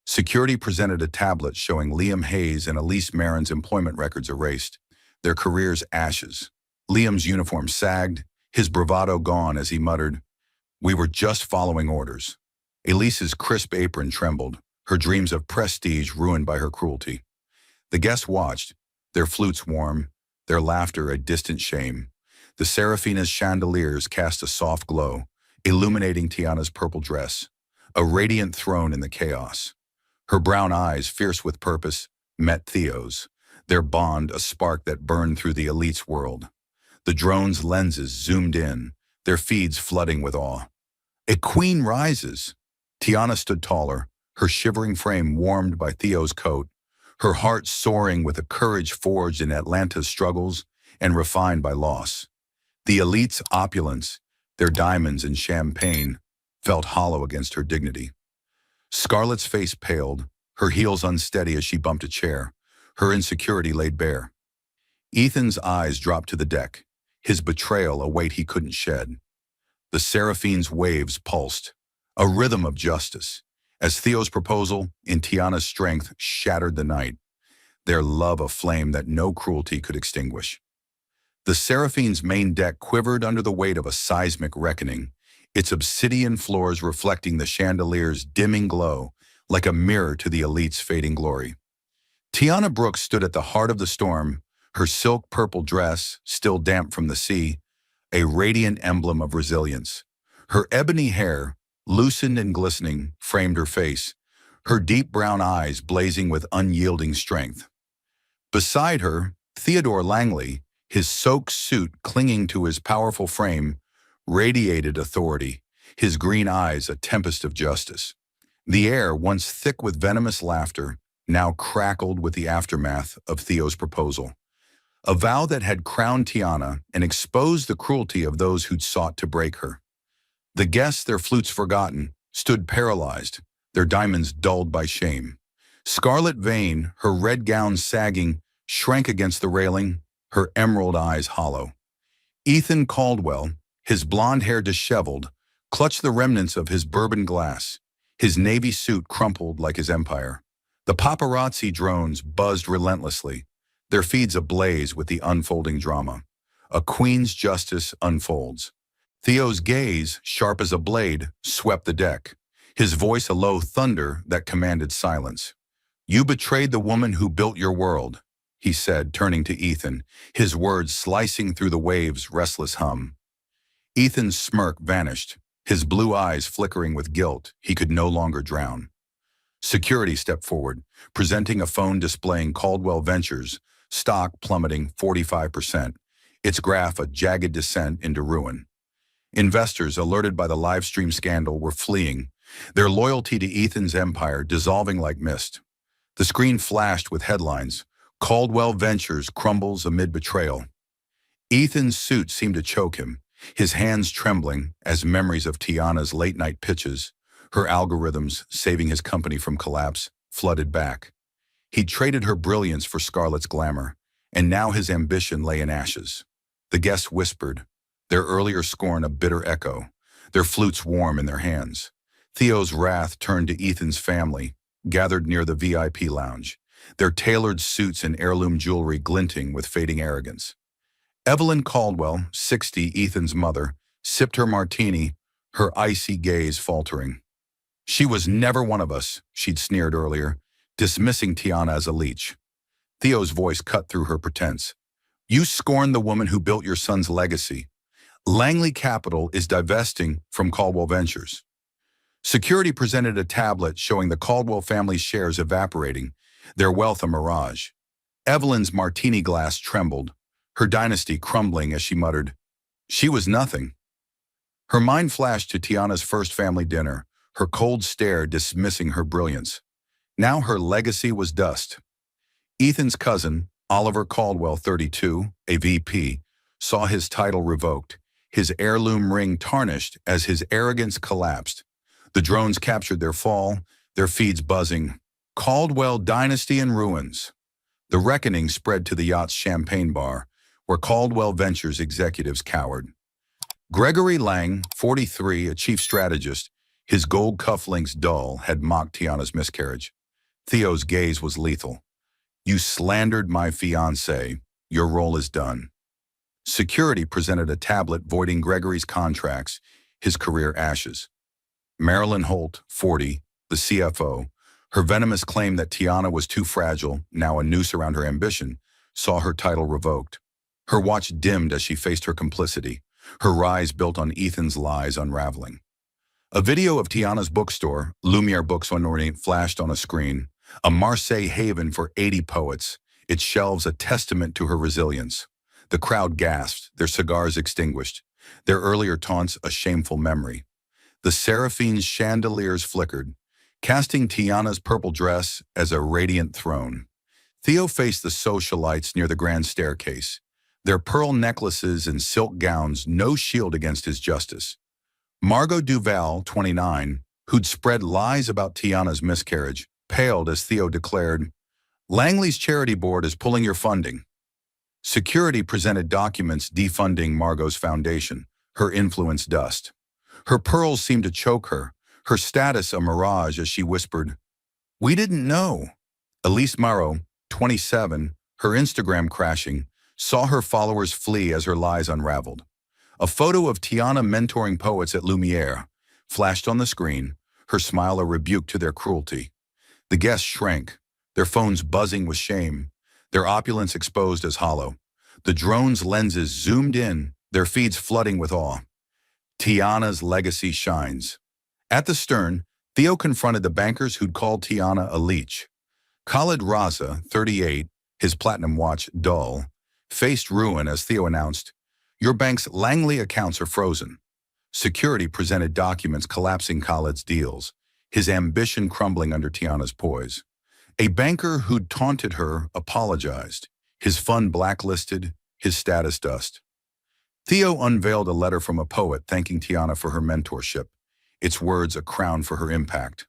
Security presented a tablet showing Liam Hayes and Elise Marin's employment records erased, their careers ashes. Liam's uniform sagged, his bravado gone as he muttered, We were just following orders. Elise's crisp apron trembled, her dreams of prestige ruined by her cruelty. The guests watched, their flutes warm, their laughter a distant shame. The Seraphina's chandeliers cast a soft glow, illuminating Tiana's purple dress, a radiant throne in the chaos. Her brown eyes, fierce with purpose, met Theo's, their bond a spark that burned through the elite's world. The drone's lenses zoomed in, their feeds flooding with awe. A queen rises. Tiana stood taller, her shivering frame warmed by Theo's coat, her heart soaring with a courage forged in Atlanta's struggles and refined by loss. The elite's opulence, their diamonds and champagne, felt hollow against her dignity. Scarlett's face paled, her heels unsteady as she bumped a chair, her insecurity laid bare. Ethan's eyes dropped to the deck, his betrayal a weight he couldn't shed. The Seraphine's waves pulsed, a rhythm of justice, as Theo's proposal, in Tiana's strength, shattered the night, their love a flame that no cruelty could extinguish. The Seraphine's main deck quivered under the weight of a seismic reckoning, its obsidian floors reflecting the chandelier's dimming glow like a mirror to the elite's fading glory. Tiana Brooks stood at the heart of the storm, her silk purple dress, still damp from the sea, a radiant emblem of resilience. Her ebony hair, loosened and glistening, framed her face, her deep brown eyes blazing with unyielding strength. Beside her, Theodore Langley, his soaked suit clinging to his powerful frame, radiated authority, his green eyes a tempest of justice. The air, once thick with venomous laughter, now crackled with the aftermath of Theo's proposal. A vow that had crowned Tiana and exposed the cruelty of those who'd sought to break her. The guests, their flutes forgotten, stood paralyzed, their diamonds dulled by shame. Scarlet Vane, her red gown sagging, shrank against the railing, her emerald eyes hollow. Ethan Caldwell, his blonde hair disheveled, clutched the remnants of his bourbon glass, his navy suit crumpled like his empire. The paparazzi drones buzzed relentlessly, their feeds ablaze with the unfolding drama. A queen's justice unfolds. Theo's gaze, sharp as a blade, swept the deck, his voice a low thunder that commanded silence. "You betrayed the woman who built your world," he said, turning to Ethan, his words slicing through the waves' restless hum. Ethan's smirk vanished, his blue eyes flickering with guilt he could no longer drown. Security stepped forward, presenting a phone displaying Caldwell Ventures, stock plummeting 45%, its graph a jagged descent into ruin. Investors, alerted by the live stream scandal, were fleeing, their loyalty to Ethan's empire dissolving like mist. The screen flashed with headlines, "Caldwell Ventures crumbles amid betrayal." Ethan's suit seemed to choke him, his hands trembling as memories of Tiana's late-night pitches, her algorithms saving his company from collapse, flooded back. He'd traded her brilliance for Scarlett's glamour, and now his ambition lay in ashes. The guests whispered, their earlier scorn a bitter echo, their flutes warm in their hands. Theo's wrath turned to Ethan's family, gathered near the VIP lounge, their tailored suits and heirloom jewelry glinting with fading arrogance. Evelyn Caldwell, 60, Ethan's mother, sipped her martini, her icy gaze faltering. "She was never one of us," she'd sneered earlier, dismissing Tiana as a leech. Theo's voice cut through her pretense. "You scorned the woman who built your son's legacy. Langley Capital is divesting from Caldwell Ventures." Security presented a tablet showing the Caldwell family's shares evaporating, their wealth a mirage. Evelyn's martini glass trembled, her dynasty crumbling as she muttered, "She was nothing." Her mind flashed to Tiana's first family dinner, her cold stare dismissing her brilliance. Now her legacy was dust. Ethan's cousin, Oliver Caldwell, 32, a VP, saw his title revoked, his heirloom ring tarnished as his arrogance collapsed. The drones captured their fall, their feeds buzzing. "Caldwell dynasty in ruins." The reckoning spread to the yacht's champagne bar, where Caldwell Ventures executives cowered. Gregory Lang, 43, a chief strategist, his gold cufflinks dull, had mocked Tiana's miscarriage. Theo's gaze was lethal. "You slandered my fiancé. Your role is done." Security presented a tablet voiding Gregory's contracts, his career ashes. Marilyn Holt, 40, the CFO, her venomous claim that Tiana was too fragile, now a noose around her ambition, saw her title revoked. Her watch dimmed as she faced her complicity, her eyes built on Ethan's lies unraveling. A video of Tiana's bookstore, Lumiere Books on Ornate, flashed on a screen, a Marseille haven for 80 poets, its shelves a testament to her resilience. The crowd gasped, their cigars extinguished, their earlier taunts a shameful memory. The Seraphine's chandeliers flickered, casting Tiana's purple dress as a radiant throne. Theo faced the socialites near the grand staircase, their pearl necklaces and silk gowns no shield against his justice. Margot Duval, 29, who'd spread lies about Tiana's miscarriage, paled as Theo declared, "Langley's charity board is pulling your funding." Security presented documents defunding Margot's foundation, her influence dust. Her pearls seemed to choke her status a mirage as she whispered, "We didn't know." Elise Morrow, 27, her Instagram crashing, saw her followers flee as her lies unraveled. A photo of Tiana mentoring poets at Lumiere flashed on the screen, her smile a rebuke to their cruelty. The guests shrank, their phones buzzing with shame, their opulence exposed as hollow. The drone's lenses zoomed in, their feeds flooding with awe. Tiana's legacy shines. At the stern, Theo confronted the bankers who'd called Tiana a leech. Khalid Raza, 38, his platinum watch dull, faced ruin as Theo announced, "Your bank's Langley accounts are frozen." Security presented documents collapsing Khalid's deals, his ambition crumbling under Tiana's poise. A banker who'd taunted her apologized, his fund blacklisted, his status dust. Theo unveiled a letter from a poet thanking Tiana for her mentorship, its words a crown for her impact.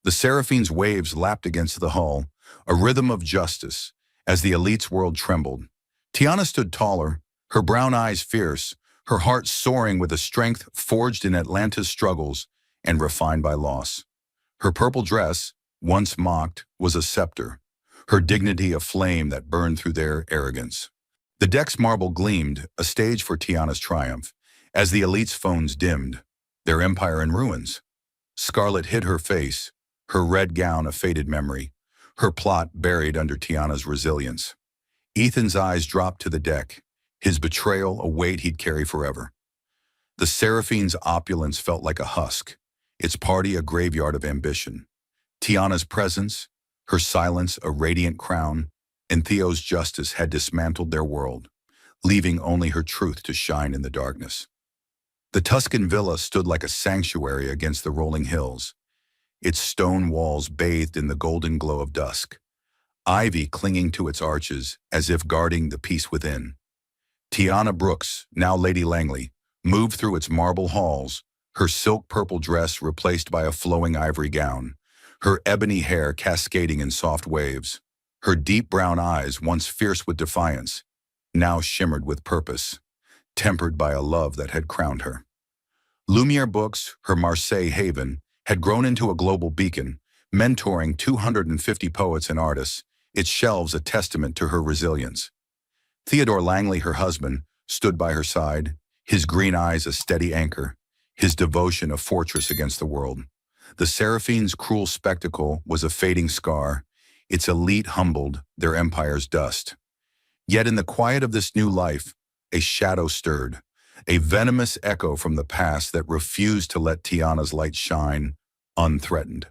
The Seraphine's waves lapped against the hull, a rhythm of justice, as the elite's world trembled. Tiana stood taller, her brown eyes fierce, her heart soaring with a strength forged in Atlanta's struggles and refined by loss. Her purple dress, once mocked, was a scepter, her dignity a flame that burned through their arrogance. The deck's marble gleamed, a stage for Tiana's triumph, as the elite's phones dimmed, their empire in ruins. Scarlet hid her face, her red gown a faded memory, her plot buried under Tiana's resilience. Ethan's eyes dropped to the deck, his betrayal a weight he'd carry forever. The Seraphine's opulence felt like a husk, its party a graveyard of ambition. Tiana's presence, her silence a radiant crown, and Theo's justice had dismantled their world, leaving only her truth to shine in the darkness. The Tuscan villa stood like a sanctuary against the rolling hills, its stone walls bathed in the golden glow of dusk, ivy clinging to its arches as if guarding the peace within. Tiana Brooks, now Lady Langley, moved through its marble halls, her silk purple dress replaced by a flowing ivory gown, her ebony hair cascading in soft waves. Her deep brown eyes, once fierce with defiance, now shimmered with purpose, tempered by a love that had crowned her. Lumiere Books, her Marseille haven, had grown into a global beacon, mentoring 250 poets and artists, its shelves a testament to her resilience. Theodore Langley, her husband, stood by her side, his green eyes a steady anchor, his devotion a fortress against the world. The Seraphine's cruel spectacle was a fading scar, its elite humbled, their empire's dust. Yet in the quiet of this new life, a shadow stirred, a venomous echo from the past that refused to let Tiana's light shine, unthreatened.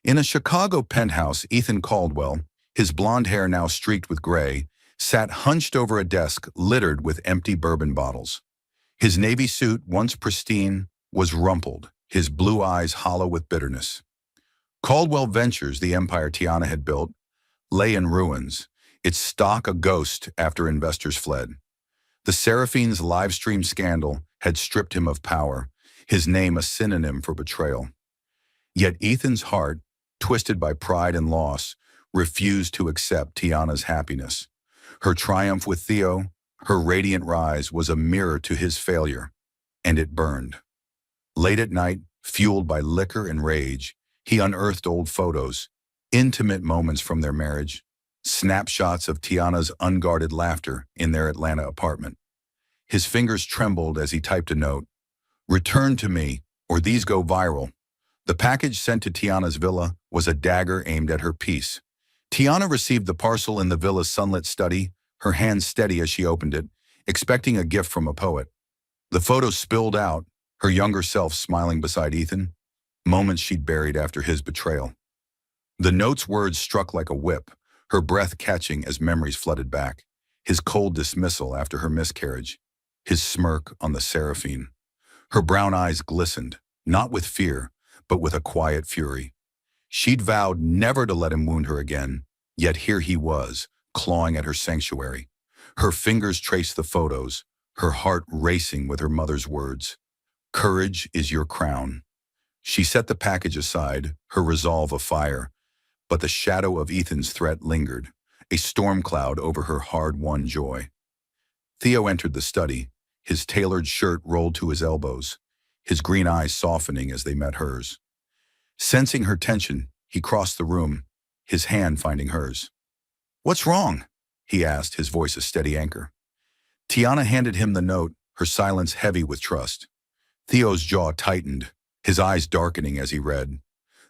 In a Chicago penthouse, Ethan Caldwell, his blonde hair now streaked with gray, sat hunched over a desk littered with empty bourbon bottles. His navy suit, once pristine, was rumpled, his blue eyes hollow with bitterness. Caldwell Ventures, the empire Tiana had built, lay in ruins, its stock a ghost after investors fled. The Seraphine's livestream scandal had stripped him of power, his name a synonym for betrayal. Yet Ethan's heart, twisted by pride and loss, refused to accept Tiana's happiness. Her triumph with Theo, her radiant rise, was a mirror to his failure, and it burned. Late at night, fueled by liquor and rage, he unearthed old photos, intimate moments from their marriage, snapshots of Tiana's unguarded laughter in their Atlanta apartment. His fingers trembled as he typed a note, "Return to me, or these go viral." The package sent to Tiana's villa was a dagger aimed at her peace. Tiana received the parcel in the villa's sunlit study, her hand steady as she opened it, expecting a gift from a poet. The photos spilled out, her younger self smiling beside Ethan, moments she'd buried after his betrayal. The note's words struck like a whip, her breath catching as memories flooded back. His cold dismissal after her miscarriage, his smirk on the Seraphine. Her brown eyes glistened, not with fear, but with a quiet fury. She'd vowed never to let him wound her again, yet here he was, clawing at her sanctuary. Her fingers traced the photos, her heart racing with her mother's words. Courage is your crown. She set the package aside, her resolve afire, but the shadow of Ethan's threat lingered, a storm cloud over her hard-won joy. Theo entered the study, his tailored shirt rolled to his elbows, his green eyes softening as they met hers. Sensing her tension, he crossed the room, his hand finding hers. "What's wrong?" he asked, his voice a steady anchor. Tiana handed him the note, her silence heavy with trust. Theo's jaw tightened, his eyes darkening as he read.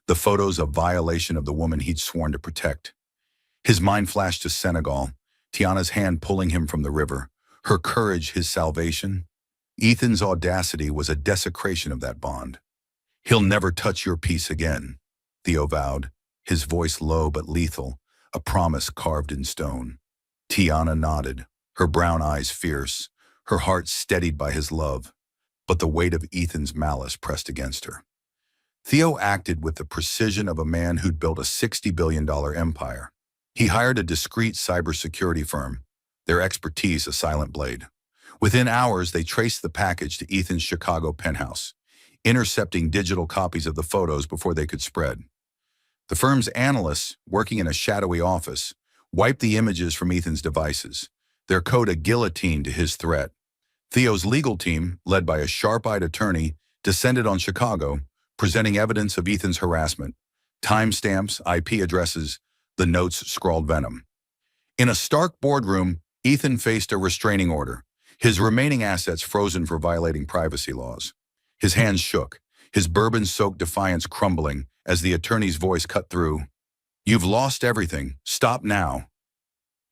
The photos of violation of the woman he'd sworn to protect. His mind flashed to Senegal, Tiana's hand pulling him from the river, her courage his salvation. Ethan's audacity was a desecration of that bond. "He'll never touch your peace again," Theo vowed, his voice low but lethal, a promise carved in stone. Tiana nodded, her brown eyes fierce, her heart steadied by his love, but the weight of Ethan's malice pressed against her. Theo acted with the precision of a man who'd built a $60 billion empire. He hired a discreet cybersecurity firm, their expertise a silent blade. Within hours, they traced the package to Ethan's Chicago penthouse, intercepting digital copies of the photos before they could spread. The firm's analysts, working in a shadowy office, wiped the images from Ethan's devices, their code a guillotine to his threat. Theo's legal team, led by a sharp-eyed attorney, descended on Chicago, presenting evidence of Ethan's harassment, timestamps, IP addresses, the notes scrawled venom. In a stark boardroom, Ethan faced a restraining order, his remaining assets frozen for violating privacy laws. His hands shook, his bourbon-soaked defiance crumbling as the attorney's voice cut through. "You've lost everything. Stop now."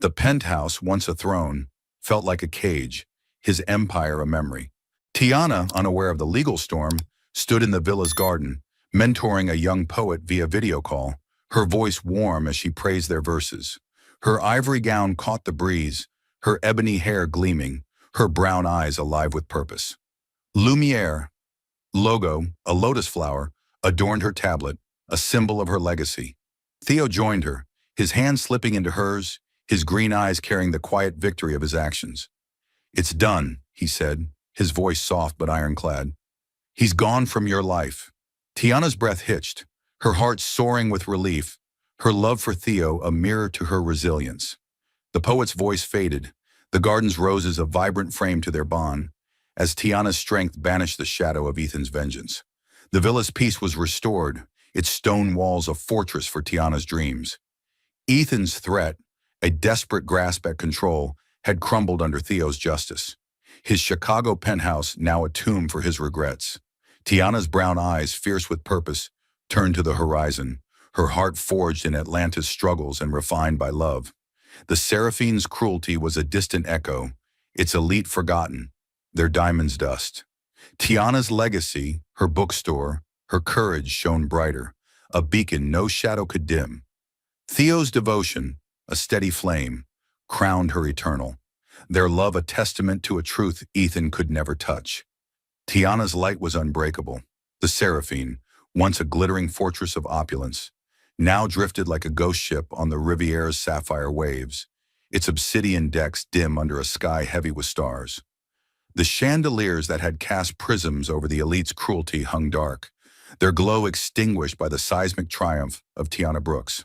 The penthouse, once a throne, felt like a cage, his empire a memory. Tiana, unaware of the legal storm, stood in the villa's garden, mentoring a young poet via video call, her voice warm as she praised their verses. Her ivory gown caught the breeze, her ebony hair gleaming, her brown eyes alive with purpose. Lumiere, logo, a lotus flower, adorned her tablet, a symbol of her legacy. Theo joined her, his hand slipping into hers, his green eyes carrying the quiet victory of his actions. "It's done," he said, his voice soft but ironclad. "He's gone from your life." Tiana's breath hitched, her heart soaring with relief, her love for Theo a mirror to her resilience. The poet's voice faded, the garden's roses a vibrant frame to their bond, as Tiana's strength banished the shadow of Ethan's vengeance. The villa's peace was restored, its stone walls a fortress for Tiana's dreams. Ethan's threat, a desperate grasp at control, had crumbled under Theo's justice. His Chicago penthouse now a tomb for his regrets. Tiana's brown eyes, fierce with purpose, turned to the horizon, her heart forged in Atlanta's struggles and refined by love. The Seraphine's cruelty was a distant echo, its elite forgotten, their diamonds dust. Tiana's legacy, her bookstore, her courage shone brighter, a beacon no shadow could dim. Theo's devotion, a steady flame, crowned her eternal, their love a testament to a truth Ethan could never touch. Tiana's light was unbreakable. The Seraphine, once a glittering fortress of opulence, now drifted like a ghost ship on the Riviera's sapphire waves, its obsidian decks dim under a sky heavy with stars. The chandeliers that had cast prisms over the elite's cruelty hung dark, their glow extinguished by the seismic triumph of Tiana Brooks.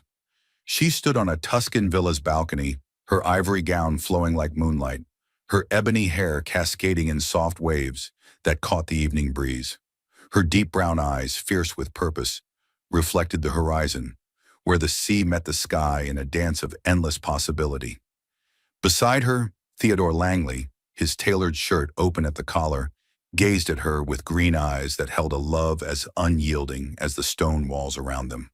She stood on a Tuscan villa's balcony, her ivory gown flowing like moonlight, her ebony hair cascading in soft waves that caught the evening breeze. Her deep brown eyes, fierce with purpose, reflected the horizon, where the sea met the sky in a dance of endless possibility. Beside her, Theodore Langley, his tailored shirt open at the collar, gazed at her with green eyes that held a love as unyielding as the stone walls around them.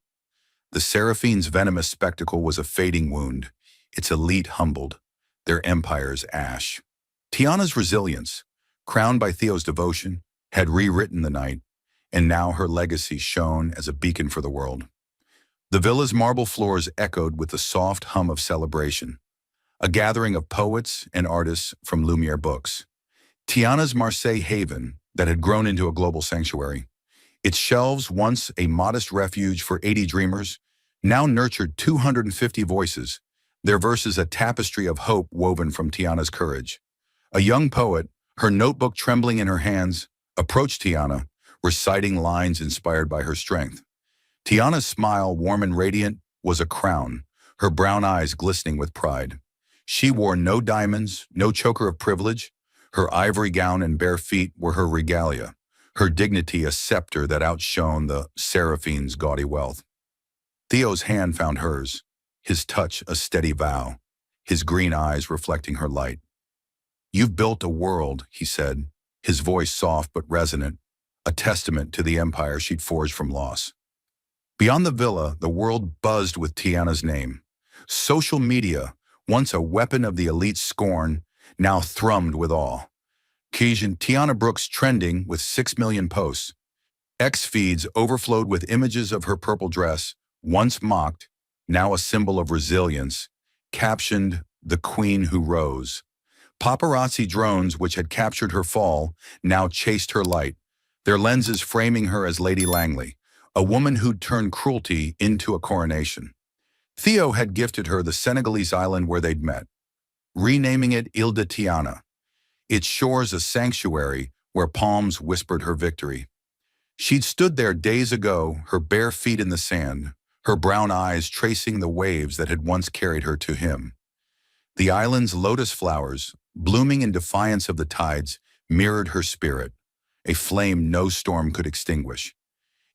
The Seraphine's venomous spectacle was a fading wound, its elite humbled, their empire's ash. Tiana's resilience, crowned by Theo's devotion, had rewritten the night, and now her legacy shone as a beacon for the world. The villa's marble floors echoed with the soft hum of celebration, a gathering of poets and artists from Lumiere books. Tiana's Marseille haven, that had grown into a global sanctuary, Its shelves, once a modest refuge for 80 dreamers, now nurtured 250 voices, their verses a tapestry of hope woven from Tiana's courage. A young poet, her notebook trembling in her hands, approached Tiana, reciting lines inspired by her strength. Tiana's smile, warm and radiant, was a crown, her brown eyes glistening with pride. She wore no diamonds, no choker of privilege. Her ivory gown and bare feet were her regalia, her dignity a scepter that outshone the seraphine's gaudy wealth. Theo's hand found hers, his touch a steady vow, his green eyes reflecting her light. "You've built a world," he said, his voice soft but resonant, a testament to the empire she'd forged from loss. Beyond the villa, the world buzzed with Tiana's name. Social media, once a weapon of the elite's scorn, now thrummed with awe. Tiana Brooks trending with 6 million posts. X feeds overflowed with images of her purple dress, once mocked, now a symbol of resilience, captioned, "The Queen Who Rose." Paparazzi drones which had captured her fall now chased her light, their lenses framing her as Lady Langley, a woman who'd turned cruelty into a coronation. Theo had gifted her the Senegalese island where they'd met, renaming it Ile de Tiana, its shores a sanctuary where palms whispered her victory. She'd stood there days ago, her bare feet in the sand, her brown eyes tracing the waves that had once carried her to him. The island's lotus flowers, blooming in defiance of the tides, mirrored her spirit, a flame no storm could extinguish.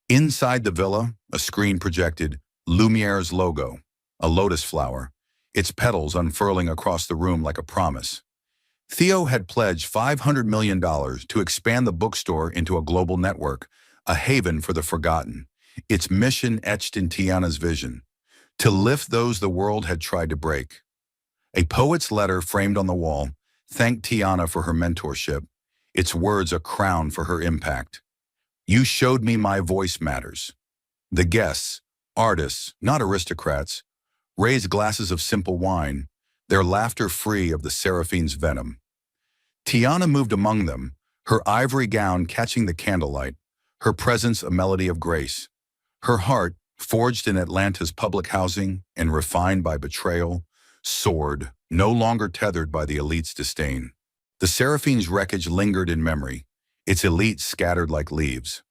Inside the villa, a screen projected Lumiere's logo, a lotus flower, its petals unfurling across the room like a promise. Theo had pledged $500 million to expand the bookstore into a global network, a haven for the forgotten, its mission etched in Tiana's vision, to lift those the world had tried to break. A poet's letter framed on the wall thanked Tiana for her mentorship, its words a crown for her impact. "You showed me my voice matters." The guests, artists, not aristocrats, raised glasses of simple wine, their laughter free of the seraphine's venom. Tiana moved among them, her ivory gown catching the candlelight, her presence a melody of grace. Her heart, forged in Atlanta's public housing and refined by betrayal, soared, no longer tethered by the elite's disdain. The seraphine's wreckage lingered in memory, its elite scattered like leaves.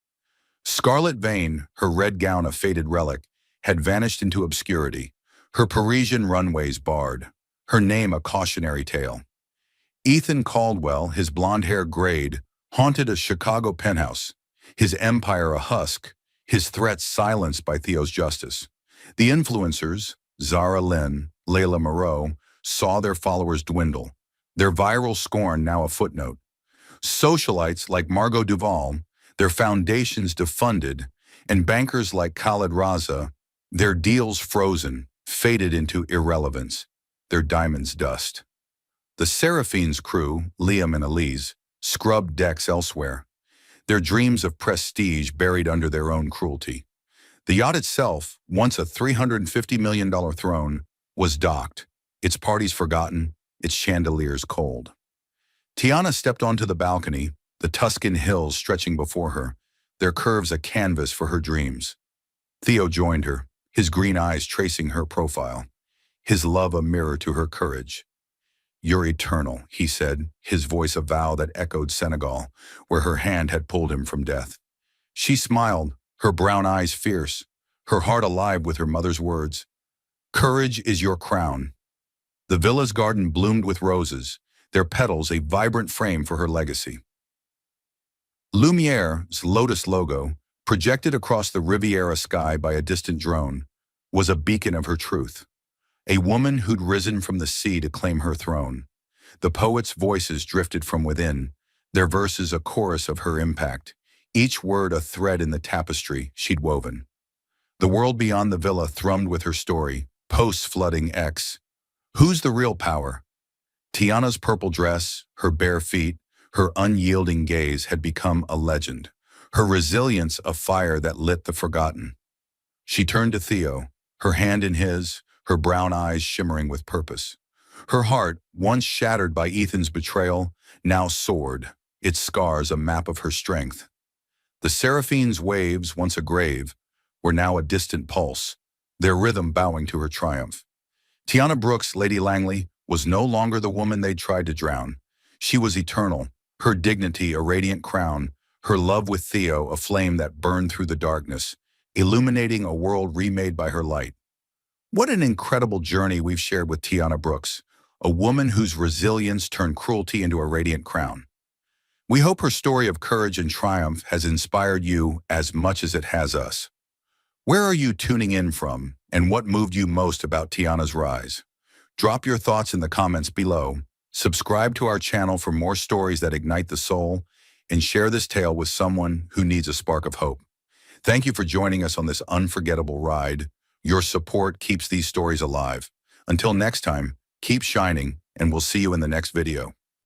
Scarlet Vane, her red gown a faded relic, had vanished into obscurity, her Parisian runways barred, her name a cautionary tale. Ethan Caldwell, his blonde hair grayed, haunted a Chicago penthouse, his empire a husk, his threats silenced by Theo's justice. The influencers, Zara Lynn, Layla Moreau, saw their followers dwindle, their viral scorn now a footnote. Socialites like Margot Duval, their foundations defunded, and bankers like Khaled Raza, their deals frozen, faded into irrelevance, their diamonds dust. The Seraphine's crew, Liam and Elise, scrubbed decks elsewhere, their dreams of prestige buried under their own cruelty. The yacht itself, once a $350 million throne, was docked, its parties forgotten, its chandeliers cold. Tiana stepped onto the balcony, the Tuscan hills stretching before her, their curves a canvas for her dreams. Theo joined her, his green eyes tracing her profile, his love a mirror to her courage. "You're eternal," he said, his voice a vow that echoed Senegal, where her hand had pulled him from death. She smiled, her brown eyes fierce, her heart alive with her mother's words. "Courage is your crown." The villa's garden bloomed with roses, their petals a vibrant frame for her legacy. Lumiere's lotus logo, projected across the Riviera sky by a distant drone, was a beacon of her truth. A woman who'd risen from the sea to claim her throne. The poets' voices drifted from within, their verses a chorus of her impact, each word a thread in the tapestry she'd woven. The world beyond the villa thrummed with her story, posts flooding X. Who's the real power? Tiana's purple dress, her bare feet, her unyielding gaze had become a legend, her resilience a fire that lit the forgotten. She turned to Theo, her hand in his, her brown eyes shimmering with purpose. Her heart, once shattered by Ethan's betrayal, now soared, its scars a map of her strength. The Seraphine's waves, once a grave, were now a distant pulse, their rhythm bowing to her triumph. Tiana Brooks, Lady Langley, was no longer the woman they'd tried to drown. She was eternal, her dignity a radiant crown, her love with Theo a flame that burned through the darkness, illuminating a world remade by her light. What an incredible journey we've shared with Tiana Brooks, a woman whose resilience turned cruelty into a radiant crown. We hope her story of courage and triumph has inspired you as much as it has us. Where are you tuning in from, and what moved you most about Tiana's rise? Drop your thoughts in the comments below, subscribe to our channel for more stories that ignite the soul, and share this tale with someone who needs a spark of hope. Thank you for joining us on this unforgettable ride. Your support keeps these stories alive. Until next time, keep shining, and we'll see you in the next video.